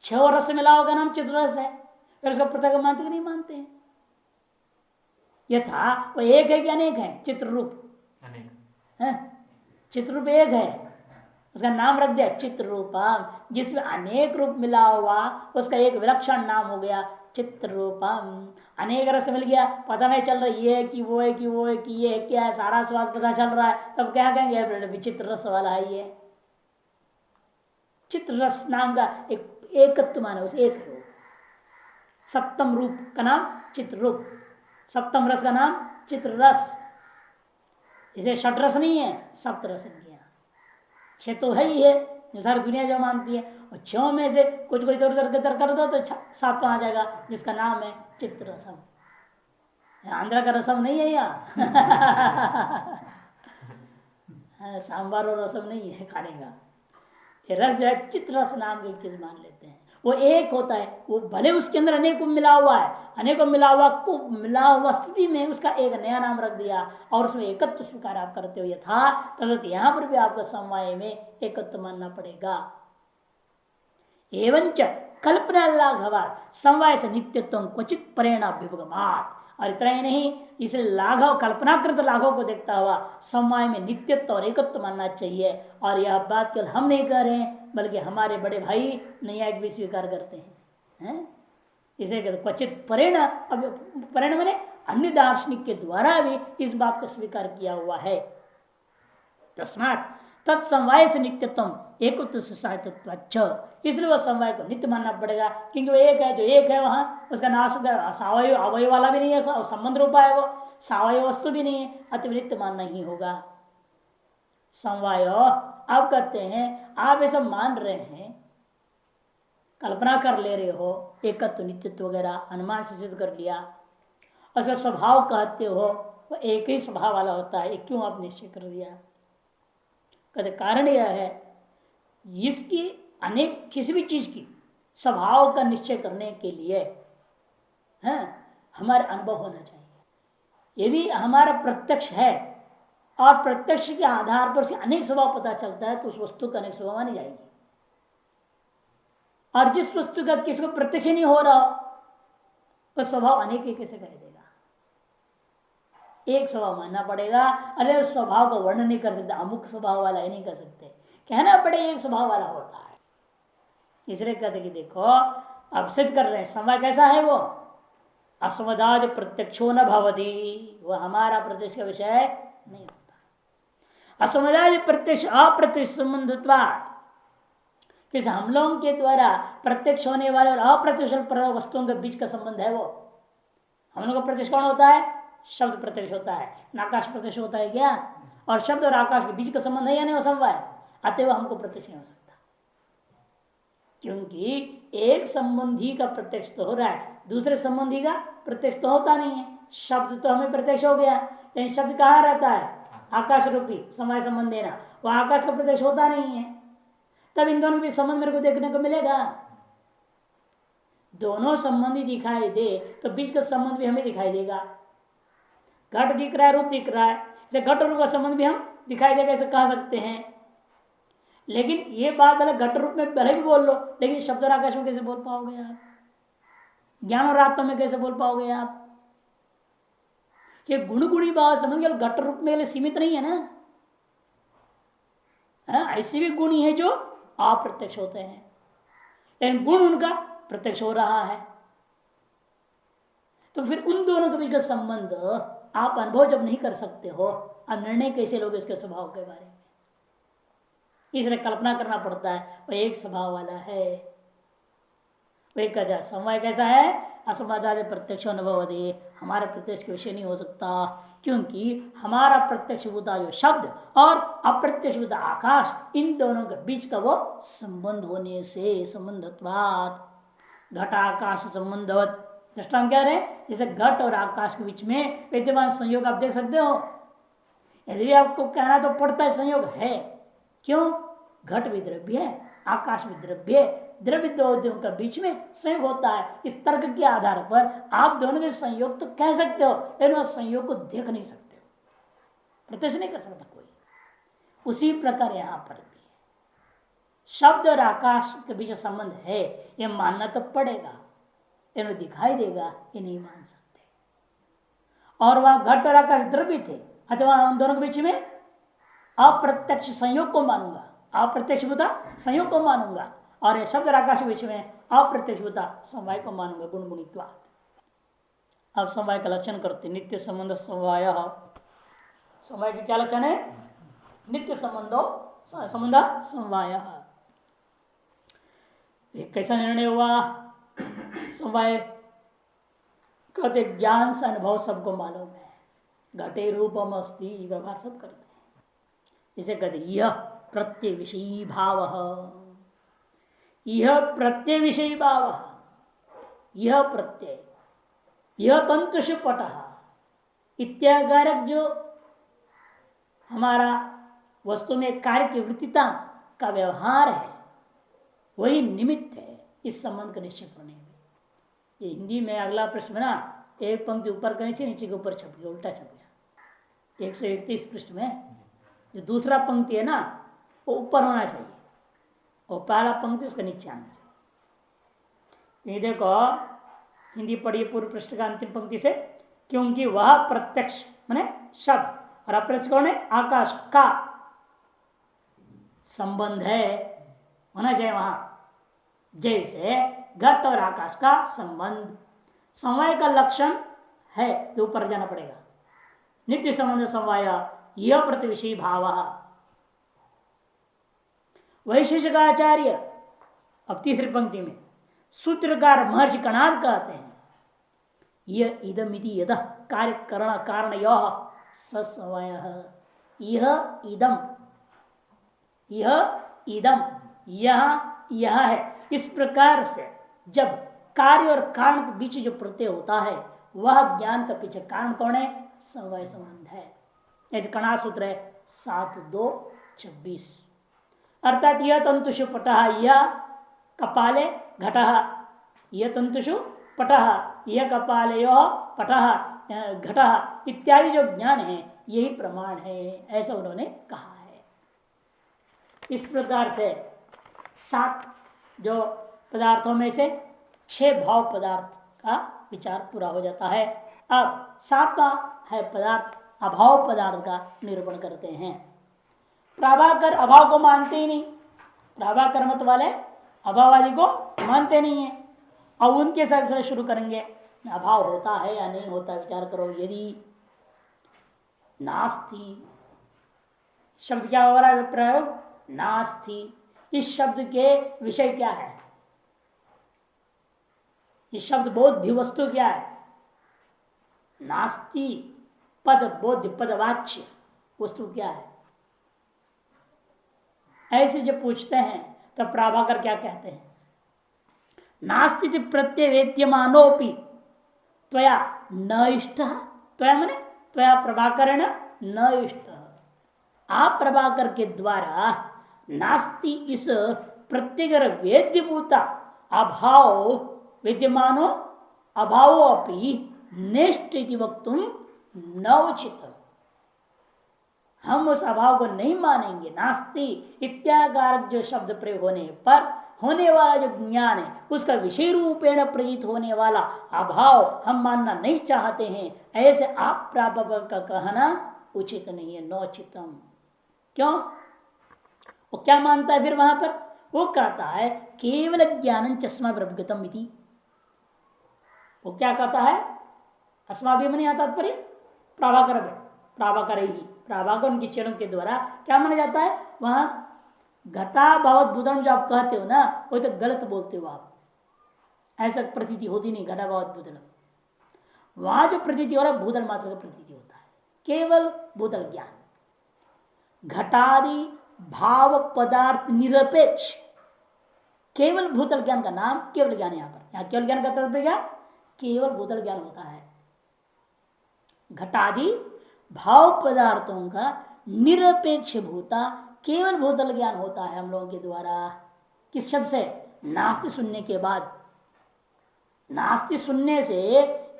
6 रस मिला होगा नाम चित्र रस है, फिर उसका पृथक मानते कि नहीं मानते हैं? यथा वो एक है कि अनेक है? चित्र रूप है, चित्र रूप एक है, उसका नाम रख दिया चित्र रूपम। जिसमें अनेक रूप मिला हुआ उसका एक विलक्षण नाम हो गया चित्र रूपम। अनेक रस मिल गया, पता नहीं चल रहा ये है कि वो है कि वो है कि ये है क्या है, सारा स्वाद पता चल रहा है, तब क्या कहेंगे? विचित्र रस वाला है ये। चित्र रस नाम का एक एकत्व माना, उस एक है। सप्तम रूप का नाम चित्र रूप, सप्तम रस का नाम चित्र रस। इसे षट रस नहीं है, सप्त रस है। 6 तो है ही है जो सारी दुनिया जो मानती है, और 6 में से कुछ कोई इधर उधर कर दो तो 7वां आ जाएगा जिसका नाम है चित्र रसम। आंध्रा का रसम नहीं है यहाँ सांबार और रसम नहीं है खाने का। ये रस जो है चित्र रस नाम की एक चीज मान लेते हैं। वो एक होता है, वो भले उसके अंदर अनेकों मिला हुआ है, अनेकों मिला हुआ को मिला हुआ स्थिति में उसका एक नया नाम रख दिया और उसमें एकत्व स्वीकार आप करते हो यथा तदत यहाँ पर भी आपको समवाय में एकत्व मानना पड़ेगा। एवं कल्पना लाघवात समवाय से नित्यत्व क्वचित परिणाम। और इतना ही नहीं, इसे लाघव कल्पनाकृत लाघव को देखता हुआ समवाय में नित्यत्व और एकत्व मानना चाहिए। और यह बात केवल हम नहीं कर रहे हैं बल्कि हमारे बड़े भाई न्यायिक भी स्वीकार करते हैं। इसे कहते क्वचित परिणाम, परिणाम मैंने अन्य दार्शनिक के द्वारा भी इस बात को स्वीकार किया हुआ है। तस्मात् तत्समवाय से नित्यत्व एकत्व से साहित्व, इसलिए वह समवाय को नित्य मानना पड़ेगा। क्योंकि वो एक है, जो एक है वहां उसका नाश सावय अवय वाला भी नहीं है, संबंध रूपा है, वो सावय वस्तु भी नहीं है, अति नित्य मानना ही होगा समवाय। आप कहते हैं आप ऐसा मान रहे हैं, कल्पना कर ले रहे हो, एकत्व नित्यत्व वगैरह अनुमान से सिद्ध कर लिया, उसका स्वभाव कहते हो वो एक ही स्वभाव वाला होता है, क्यों आप निश्चय कर दिया? कहते कारण यह है, इसकी अनेक किसी भी चीज की स्वभाव का निश्चय करने के लिए है हमारे अनुभव होना चाहिए। यदि हमारा प्रत्यक्ष है और प्रत्यक्ष के आधार पर से अनेक स्वभाव पता चलता है तो उस वस्तु का अनेक स्वभाव मानी जाएगी। और जिस वस्तु का किसी को प्रत्यक्ष नहीं हो रहा वह स्वभाव अनेक ही कैसे कह देगा? एक स्वभाव मानना पड़ेगा। अरे उस स्वभाव का वर्णन नहीं कर सकते, अमुक स्वभाव वाला ही नहीं कर सकते, कहना पड़े एक स्वभाव वाला होता है। इसलिए कहते कि देखो अब सिद्ध कर रहे हैं समय कैसा है, वो अस्मदाद प्रत्यक्षो न भवती, वह हमारा प्रत्यक्ष का विषय नहीं होता। अस्मदाद प्रत्यक्ष अप्रत्यक्ष संबंधत्वात्, किस हम लोगों के द्वारा प्रत्यक्ष होने वाले और अप्रत्यक्ष वस्तुओं के बीच का संबंध है। वो हम लोग का प्रत्यक्ष कौन होता है? शब्द प्रत्यक्ष होता है, आकाश प्रत्यक्ष होता है क्या? और शब्द और आकाश के बीच का संबंध है या नहीं? समवाय, अतएव हमको प्रत्यक्ष नहीं हो सकता। क्योंकि एक संबंधी का प्रत्यक्ष तो हो रहा है, दूसरे संबंधी का प्रत्यक्ष तो होता नहीं है। शब्द तो हमें प्रत्यक्ष हो गया, लेकिन शब्द कहाँ रहता है? आकाश रूपी समय संबंध देना, वह आकाश का प्रत्यक्ष होता नहीं है। तब इन दोनों के संबंध मेरे को देखने को मिलेगा। दोनों संबंधी दिखाई दे तो बीच का संबंध भी हमें दिखाई देगा। घट दिख रहा है, रूप दिख रहा है, घट और रूप का संबंध भी हम दिखाई देगा ऐसे कह सकते हैं। लेकिन ये बात भले घट रूप में भले भी बोल लो, लेकिन शब्द और आकाश में कैसे बोल पाओगे आप? ज्ञान और आत्मा में कैसे बोल पाओगे आप? ये गुण गुणी भाव समझ घट रूप में सीमित नहीं है ना। ऐसे भी गुण है जो अप्रत्यक्ष होते हैं, लेकिन गुण उनका प्रत्यक्ष हो रहा है। तो फिर उन दोनों के बीच का संबंध आप अनुभव जब नहीं कर सकते हो, आप निर्णय कैसे लोगे इसके स्वभाव के बारे में? इसलिए कल्पना करना पड़ता है वह एक स्वभाव वाला है। वही कहा समय कैसा है? असंवादादि प्रत्यक्ष अनुभव दे, हमारा प्रत्यक्ष के विषय नहीं हो सकता, क्योंकि हमारा प्रत्यक्ष भूता जो शब्द और अप्रत्यक्ष भूता आकाश, इन दोनों के बीच का वो संबंध होने से, संबंधत्वात् घटाकाश संबंधवत। दृष्टांत क्या रहे? जैसे घट और आकाश के बीच में विद्यमान संयोग आप देख सकते हो। यदि आपको कहना तो पड़ता है संयोग है। क्यों? घट भी द्रव्य है, आकाश भी द्रव्य है, द्रव्य दो का बीच में संयोग होता है। इस तर्क के आधार पर आप दोनों के संयोग तो कह सकते हो, लेकिन उस संयोग को देख नहीं सकते हो, प्रत्यक्ष नहीं कर सकता कोई। उसी प्रकार यहां पर भी शब्द और आकाश के बीच संबंध है, यह मानना तो पड़ेगा, इन्हें दिखाई देगा, ये नहीं मान सकते। और वहां घट और आकाश द्रव्य थे, अथवा उन दोनों के बीच में अप्रत्यक्ष संयोग को मानूंगा, अप्रत्यक्ष भूता संयोग को मानूंगा, और ये शब्द और आकाश के बीच में अप्रत्यक्ष भूता समवाय को मानूंगा, गुण गुणित्वा। अब समवाय का लक्षण करते, नित्य संबंध समवाय। समवाय के क्या लक्षण है? नित्य संबंधो संबंध समवाय। कैसा निर्णय हुआ? समवाय कहते ज्ञान से अनुभव सबको मालूम है, घटे रूपम अस्ति, व्यवहार सब करते हैं। इसे कहते यह प्रत्यय विषयी भाव, यह प्रत्यय विषयी भाव, यह प्रत्यय, यह तंतुषु पट इत्याकारक जो हमारा वस्तु में कार्य की वृत्तिता का व्यवहार है, वही निमित्त है इस संबंध का निश्चय करने में। ये हिंदी में अगला प्रश्न में ना, एक पंक्ति ऊपर के नीचे, नीचे के ऊपर छप गया, उल्टा छप गया। 131 पृष्ठ में जो दूसरा पंक्ति है ना, वो ऊपर होना चाहिए और पहला पंक्ति उसका नीचे आना चाहिए। ये देखो, हिंदी पढ़िए पूर्व पृष्ठ का अंतिम पंक्ति से। क्योंकि वह प्रत्यक्ष माने शब्द और अप्रत्यक्ष कौन है? आकाश का संबंध है, होना चाहिए वहां। जैसे घट और आकाश का संबंध, समवाय का लक्षण है तो ऊपर जाना पड़ेगा। नित्य संबंध समवाय यह प्रतिविषयी भाव। वैशेषिकाचार्य अब तीसरी पंक्ति में सूत्रकार महर्षि कणाद कहते हैं, यह इदमिति यद कार्य करण कारण यह ससमय, यह इदम, यह इदम, यह है। इस प्रकार से जब कार्य और कारण के बीच जो प्रत्यय होता है, वह ज्ञान का पीछे कारण कौन है? समवाय संबंध है। ऐसे कणाद सूत्र है 7:2-26। अर्थात यह तंतुषु पटः, यह कपाले घटः, यह तंतुषु पटः, यह कपाले पटः घटः इत्यादि जो ज्ञान है, यही प्रमाण है, ऐसा उन्होंने कहा है। इस प्रकार से 7 जो पदार्थों में से 6 भाव पदार्थ का विचार पूरा हो जाता है। अब 7वां है पदार्थ अभाव पदार्थ का निरूपण करते हैं। प्रभाकर अभाव को मानते ही नहीं, प्रभाकर मत वाले अभाववादी को मानते नहीं है। अब उनके साथ शुरू करेंगे, अभाव होता है या नहीं होता, विचार करो। यदि नास्ति शब्द क्या हो रहा है? प्रयोग नास्ति। इस शब्द के विषय क्या है? इस शब्द बोध्य वस्तु क्या है? नास्ति पद बोध्य पदवाच्य वस्तु क्या है? ऐसे जब पूछते हैं तो प्रभाकर क्या कहते हैं? नास्ति प्रत्यय वेद्यमानोपि त्वया न इष्ट, त्वया माने त्वया प्रभाकरेण न इष्ट, आप प्रभाकर के द्वारा नास्ति इस प्रत्येक वेद्यभूता अभाव विद्यमानो अभाव अपनी नेष्ट वक्तुम न उचित। हम उस अभाव को नहीं मानेंगे। नास्ति इत्याकार जो शब्द प्रयोग होने पर होने वाला जो ज्ञान है उसका विषय रूपेण प्रतीत होने वाला अभाव हम मानना नहीं चाहते हैं। ऐसे आप प्रापक का कहना उचित नहीं है, नौचितम। क्यों? वो क्या मानता है फिर वहां पर? वो कहता है केवल ज्ञान चश्मा प्रभुगतम इति। वो क्या कहता है? अस्माभिमनि तात्पर्य प्राभाकर, प्राभाकर ही प्राभाकर उनके चरणों के द्वारा क्या माना जाता है? वहां घटा भावत भूतल जो आप कहते हो ना, वो तो गलत बोलते हो आप। ऐसा प्रतीति होती नहीं घटा भावत भूतल। वहां जो प्रतीति हो रहा है भूतल मात्र का प्रतीति होता है, केवल भूतल ज्ञान। घटादि भाव पदार्थ निरपेक्ष केवल भूतल ज्ञान का नाम केवल ज्ञान। यहां केवल ज्ञान का तात्पर्य क्या? केवल भूतल ज्ञान होता है। घटादि भाव पदार्थों का निरपेक्ष भूता केवल भूतल ज्ञान होता है हम लोगों के द्वारा। किस शब्द से? नास्ति सुनने के बाद। नास्ति सुनने से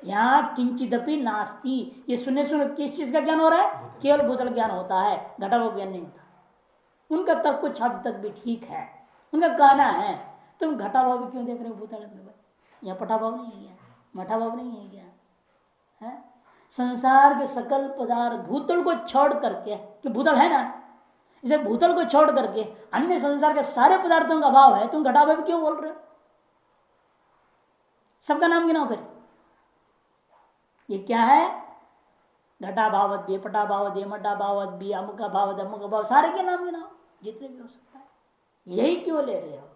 यहां किंचिदपि नास्ति, ये सुनने किस चीज का ज्ञान हो रहा है? केवल भूतल ज्ञान होता है, घटा भाव ज्ञान नहीं होता। उनका तर्क कुछ हद तक भी ठीक है। उनका कहना है तुम घटा भाव भी क्यों देख रहे हो भूतल में? यहाँ पटा भाव नहीं है क्या? मठा भाव नहीं है क्या? है? संसार के सकल पदार्थ भूतल को छोड़ करके, कि भूतल है ना, इसे भूतल को छोड़ करके अन्य संसार के सारे पदार्थों का अभाव है, तुम घटा भाव क्यों बोल रहे हो? सबका नाम गिनाओ फिर। ये क्या है? घटा भावत भी, पटा भावत भी, मटा भावत भी, अमुक भावत अमुक भाव, सारे के नाम गिनाओ जितने भी हो सकता है। यही क्यों ले रहे हो?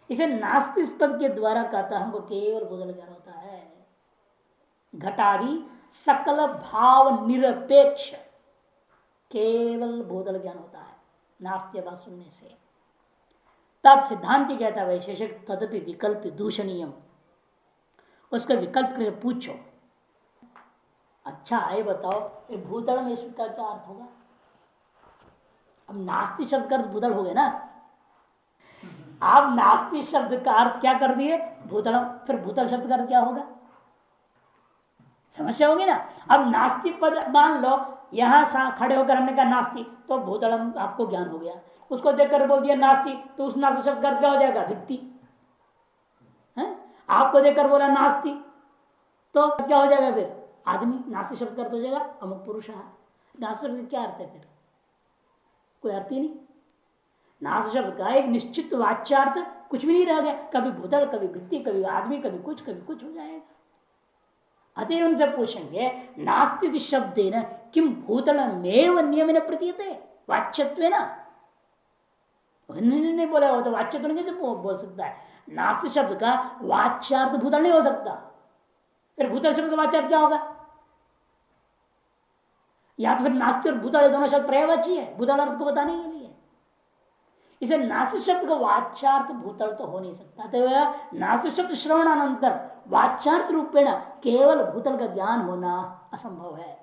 इसे नास्तिक पद के द्वारा कहता हमको केवल भूतल ज्ञान होता है। घटादि सकल भाव निरपेक्ष केवल भूतल ज्ञान होता है नास्त्य बात सुनने से। तब सिद्धांति कहता है वैशेषिक तदपि विकल्प दूषणीयम, उसका विकल्प करके पूछो। अच्छा आए बताओ ये भूतल में इसका क्या अर्थ होगा? अब नास्ति शब्द का अर्थ भूतल हो गया ना। आप नास्ति शब्द का अर्थ क्या कर दिए? भूतल। फिर भूतल शब्द का अर्थ क्या होगा? समस्या होगी ना। अब नास्ति पद मान लो, यहां खड़े होकर हमने कहा नास्ति, तो भूतलम आपको ज्ञान हो गया। उसको देखकर बोल दिया नास्ति, तो उस नास्ति शब्द का अर्थ क्या हो जाएगा? भित्ति है। आपको देखकर बोला नास्ति, तो क्या हो जाएगा फिर? आदमी। नास्ति शब्द का अर्थ हो जाएगा अमुक पुरुष। नास्ति शब्द क्या अर्थ है फिर? कोई अर्थ ही नहीं। नास्ति शब्द का एक निश्चित वाच्यार्थ कुछ भी नहीं रह गया। कभी भूतल, कभी भित्ति, कभी आदमी, कभी कुछ हो जाएगा। अतः उनसे पूछेंगे नास्ति शब्द न किम भूतलमेव नियमेन प्रतीयते वाच्यत्वेन? नहीं बोला हो तो वाच्यत्व कैसे बोल सकता है? नास्ति शब्द का वाच्यार्थ भूतल नहीं हो सकता। फिर भूतल शब्द का वाच्यार्थ क्या होगा? या तो फिर नास्ति और भूतल दोनों शब्द पर्यायवाची है भूतल अर्थ को बताने के लिए। इसे नास्ति शब्द का वाच्यार्थ भूतल तो हो नहीं सकता। तो नास्ति शब्द श्रवणानंतर वाच्यार्थ रूपेण केवल भूतल का ज्ञान होना असंभव है।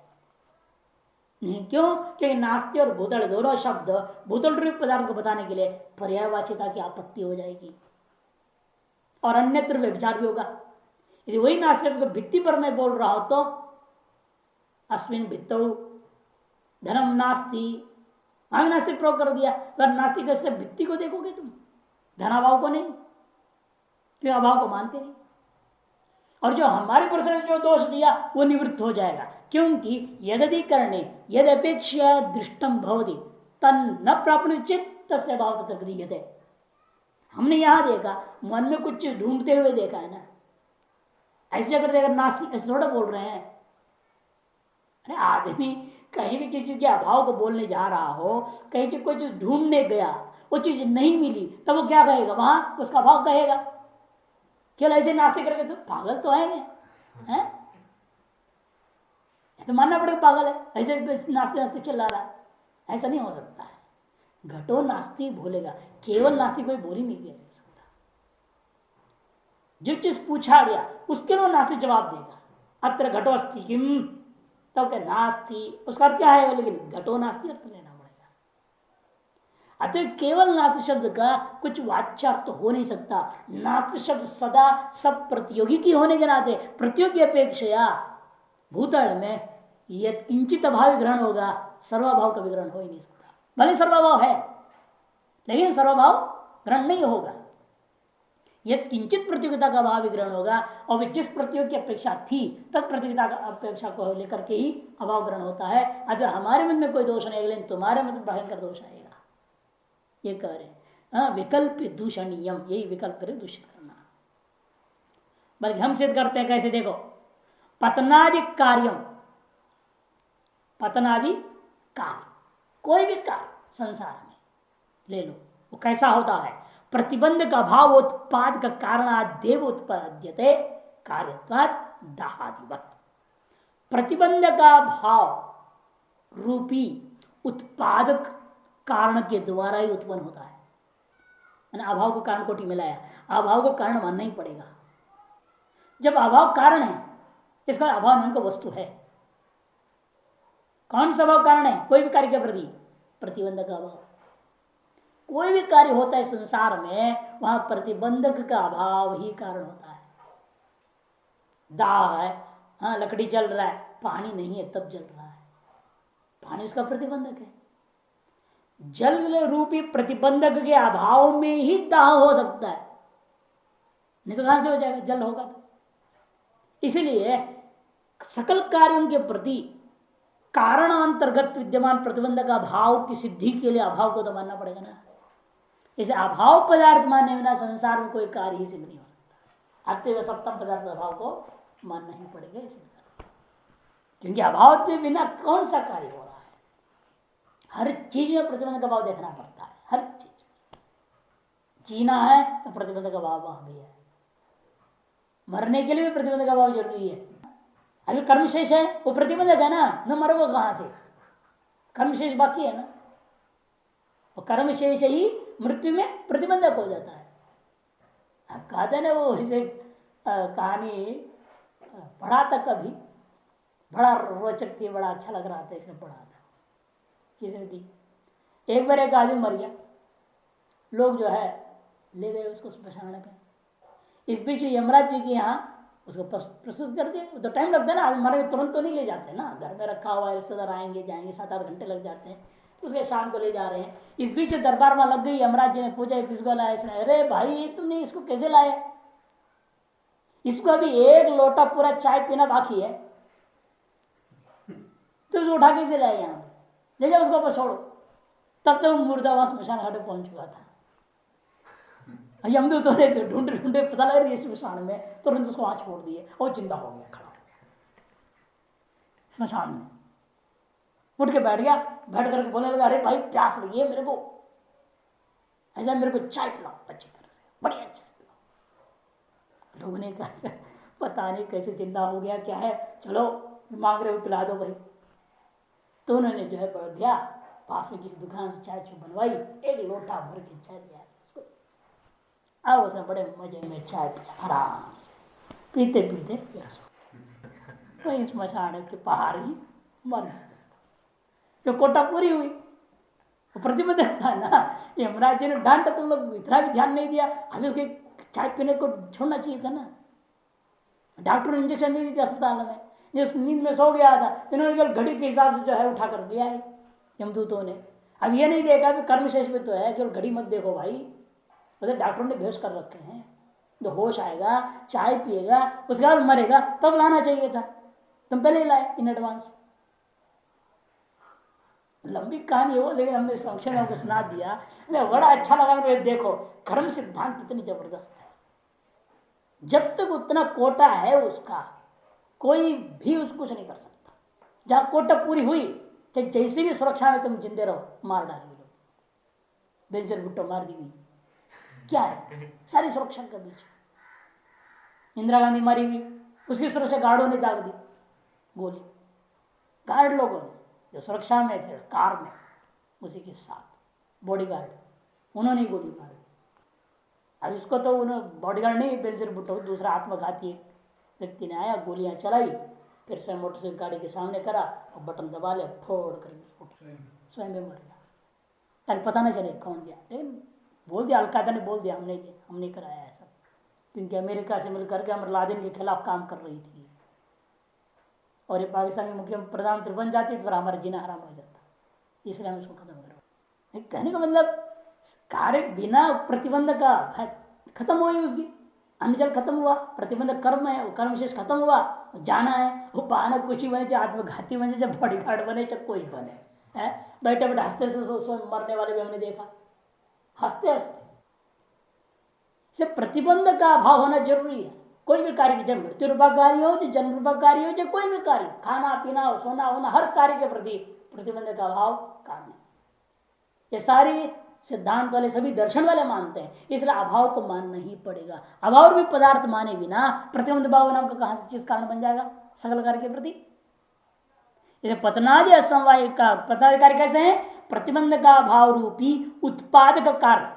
नहीं, क्यों? क्योंकि नास्ति और भूतल दोनों शब्द भूतल रूप पदार्थ को बताने के लिए पर्यायवाचिता की आपत्ति हो जाएगी और अन्यत्र विचार भी होगा। यदि वही नास्ति शब्द को भित्ति पर मैं बोल रहा हूं तो अस्मिन भित्तौ धर्म नास्ति, हमें नास्तिक प्रयोग कर दिया। तो नास्तिक से भित्ति को देखोगे तुम, धनाभाव को नहीं, क्यों? अभाव को मानते नहीं। और जो हमारे प्रश्न जो दोष दिया वो निवृत्त हो जाएगा, क्योंकि यदधिकरणे यद अपेक्षा दृष्टम भवति तन न प्राप्त चित्त तस्य भाव तथा गृह्यते। हमने यहां देखा, मन में कुछ चीज ढूंढते हुए देखा है ना। ऐसे अगर देखा नास्तिक ऐसे थोड़ा बोल रहे हैं। अरे आदमी कहीं भी किसी चीज के अभाव को बोलने जा रहा हो, कहीं से कोई चीज ढूंढने गया, वो चीज नहीं मिली, तब वो क्या कहेगा? वहां उसका अभाव कहेगा। केवल ऐसे नास्तिक करके तो पागल तो है? तो मानना पड़ेगा पागल है, ऐसे नास्ते नास्ते चला रहा है। ऐसा नहीं हो सकता है। घटो नास्ति बोलेगा, केवल नास्तिक कोई बोल ही नहीं दे सकता। जो चीज पूछा गया उसके लिए नास्तिक जवाब देगा। अत्र घटो अस्ति किम, तो क्या नास्ति, उसका अर्थ क्या है? लेकिन घटो नास्ति अर्थ लेना पड़ेगा। अतः केवल नास्तिक शब्द का कुछ वाच्यार्थ तो हो नहीं सकता। नास्तिक शब्द सदा सब प्रतियोगी की होने के नाते प्रतियोगी अपेक्षा भूतल में यह किंचित अभाव ग्रहण होगा, सर्वाभाव का विग्रहण हो ही नहीं सकता। भले सर्वाभाव है लेकिन सर्वभाव ग्रहण नहीं होगा। यह किंचित प्रतियोगिता का भाव ग्रहण होगा और जिस प्रतियोगी की अपेक्षा थी तब प्रतियोगिता का अपेक्षा को लेकर के ही अभाव ग्रहण होता है। अगर हमारे मन में कोई दोष नहीं लेकिन तुम्हारे मन में भयंकर दोष आएगा, ये कह रहे हैं। विकल्प दूषणीयम, यही विकल्प करे दूषित करना। बल्कि हम सिद्ध करते हैं कैसे, देखो पतनादि कार्यम, पतनादि कार्य, कोई भी कार्य संसार में ले लो, वो कैसा होता है? प्रतिबंध का भाव उत्पाद का कारण देव उत्पाद्यते कार्यत्वाद दाहादिवत। प्रतिबंध का भाव रूपी उत्पादक कारण के द्वारा ही उत्पन्न होता है। अभाव को कारण कोटि मिलाया, अभाव को कारण मानना ही पड़ेगा। जब अभाव कारण है, इसका अभाव नाम का वस्तु है। कौन सा अभाव कारण है? कोई भी कार्य के प्रति प्रतिबंध का अभाव। कोई भी कार्य होता है संसार में, वहां प्रतिबंधक का अभाव ही कारण होता है। दाह है, हाँ लकड़ी जल रहा है, पानी नहीं है तब जल रहा है, पानी उसका प्रतिबंधक है। जल रूपी प्रतिबंधक के अभाव में ही दाह हो सकता है, नहीं तो कहां से हो जाएगा? जल होगा तो। इसलिए सकल कार्यों के प्रति कारणांतर्गत विद्यमान प्रतिबंध का अभाव की सिद्धि के लिए अभाव को तो मानना पड़ेगा ना। इसे अभाव पदार्थ मानने बिना संसार में कोई कार्य ही सिद्ध नहीं हो सकता। अतः सप्तम पदार्थ अभाव को मानना ही पड़ेगा इसे, क्योंकि अभाव के बिना कौन सा कार्य हो रहा है? हर चीज में प्रतिबंध का भाव देखना पड़ता है। हर चीज जीना है तो प्रतिबंध का भाव वहां भी है, मरने के लिए भी प्रतिबंध का भाव जरूरी है। अभी कर्मशेष है, वो प्रतिबंधक है ना, न मरोगे कहां से? कर्मशेष बाकी है ना, और कर्मशेष ही मृत्यु में प्रतिबंधक हो जाता है। अब कहते हैं ना, वो इसे कहानी पढ़ा था कभी, बड़ा रोचक थी, बड़ा अच्छा लग रहा था, इसने पढ़ा था। किसने थी? एक बार एक आदमी मर गया, लोग जो है ले गए उसको स्मशान पे। इस बीच यमराज जी के यहाँ उसको प्रस्तुत कर दिया। तो टाइम लगता है ना, मरे तुरंत तो नहीं ले जाते ना, घर में रखा हुआ है, रिश्तेदार आएंगे जाएंगे, 7-8 घंटे लग जाते हैं। तो उसके शाम को ले जा रहे हैं। इस बीच दरबार में लग गई, यमराज जी ने पूछा किसको लाया? इसने, अरे भाई तुमने इसको कैसे लाया? इसको अभी एक लोटा पूरा चाय पीना बाकी है, तो उसको उठा कैसे लाए? यहाँ ले जाओ उसको, छोड़ो। तब तक मुर्दा वहां स्मशान घाट पहुंच चुका था। यमदूत तो ढूंढे ढूंढे पता लग रही है स्मशान में, तुरंत उसको वहां छोड़ दिए और जिंदा हो गया, खड़ा हो गया स्मशान में। उठ के बैठ गया, बैठ करके बोलने लगा, अरे भाई प्यास लगी है मेरे को, ऐसा मेरे को चाय पिलाओ अच्छी तरह से, बढ़िया चाय पिलाओ। लोगों ने कहा पता नहीं कैसे जिंदा हो गया, क्या है, चलो मांग रहे हो पिला दो भाई। तो उन्होंने जो है बढ़ गया, पास में किसी दुकान से चाय बनवाई, एक लोटा भर के चाय दिया उसको। अब उसने बड़े मजे में चाय पिया, आराम से पीते पीते वही स्मशान के पहाड़ ही मर गया। तो कोटा पूरी हुई, वो प्रतिबंधक था ना। यमराज जी ने डांटा, तुम लोग इतना भी ध्यान नहीं दिया, हमें उसके चाय पीने को छोड़ना चाहिए था ना। डॉक्टर ने इंजेक्शन दे दी थी अस्पताल में, जिस नींद में सो गया था, इन्होंने केवल घड़ी के हिसाब से जो है उठा कर दिया है यमदूतों ने। अब ये नहीं देखा कि कर्मशेष में तो है, केवल घड़ी मत देखो भाई, मतलब डॉक्टरों ने बेहोश कर रखे हैं। तो होश आएगा, चाय पिएगा, उसके बाद मरेगा, तब लाना चाहिए था, तुम पहले ही लाए इन एडवांस। लंबी कहानी हो, लेकिन हमने संक्षेप में सुना दिया, बड़ा अच्छा लगा मुझे। देखो कर्म सिद्धांत कितनी जबरदस्त है। जब तक उतना कोटा है उसका, कोई भी उसको कुछ नहीं कर सकता। जहां कोटा पूरी हुई, चाहे जैसी भी सुरक्षा में तुम जिंदे रहो, मार डालेंगे लोग। बेंजर भुट्टो मार दी गई, क्या है सारी सुरक्षा के बीच। इंदिरा गांधी मारी हुई, उसकी सुरक्षा गार्डों ने दाग दी गोली, गार्ड लोगों ने जो सुरक्षा में थे कार में, उसी के साथ बॉडीगार्ड, उन्होंने गोली मारी। अब इसको तो उन्होंने बॉडीगार्ड नहीं, बेंजर भुट्टो दूसरा आत्मघाती व्यक्ति ने आया, गोलियां चलाई, फिर स्वयं मोटरसाइकिल गाड़ी के सामने करा और बटन दबा लिया, फोड़ कर स्वयं में मर गया। ताकि पता ना चले कौन गया। लेकिन बोल दिया, अलकायदा ने बोल दिया हमने कराया ऐसा, क्योंकि अमेरिका से मिलकर के अमर लादेन के खिलाफ काम कर रही थी, और ये पाकिस्तान के मुख्य प्रधानमंत्री बन जाती तो फिर हमारा जीना हराम हो जाता, इसलिए हम उसको खत्म करो। कहने का मतलब कार्य बिना प्रतिबंध का खत्म हो गई उसकी, अन्न जल खत्म हुआ, प्रतिबंध कर्म है, वो कर्म शेष खत्म हुआ, जाना है, वो बहाना कुछ ही बने, चाहे आत्मघाती बने, चाहे बॉडीगार्ड बने, चाहे कोई बने, है बैठे बैठे हंसते मरने वाले भी हमने देखा, हंसते हंसते। से प्रतिबंध का अभाव होना जरूरी है। कोई भी कार्य, चाहे मृत्यु रूपा कार्य हो, चाहे जन्म रूपा कार्य हो, चाहे कोई भी कार्य, खाना पीना सोना होना, हर कार्य के प्रति प्रतिबंध का अभाव कारण है। ये सारी सिद्धांत वाले सभी दर्शन वाले मानते हैं, इसलिए अभाव को मानना ही पड़ेगा। अभाव भी पदार्थ माने बिना प्रतिबंध भाव नाम का कहां से चीज कारण बन जाएगा सकल कार्य के प्रति। पतनादि असमवाय का पतनादि कार्य कैसे है? प्रतिबंध का भाव रूपी उत्पादक कार्य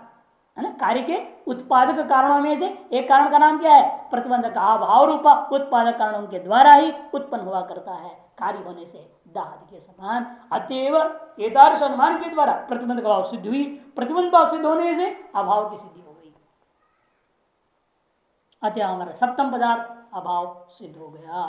है ना, कार्य के उत्पादक कारणों में से एक कारण का नाम क्या है? प्रतिबंध का अभाव रूपा उत्पादक कारणों के द्वारा ही उत्पन्न हुआ करता है, कार्य होने से दाहद के समान। अतएव एदार्श अनुमान के द्वारा प्रतिबंध का भाव सिद्ध हुई, प्रतिबंध भाव सिद्ध होने से अभाव की सिद्धि हो गई, अतः हमारा सप्तम पदार्थ अभाव सिद्ध हो गया।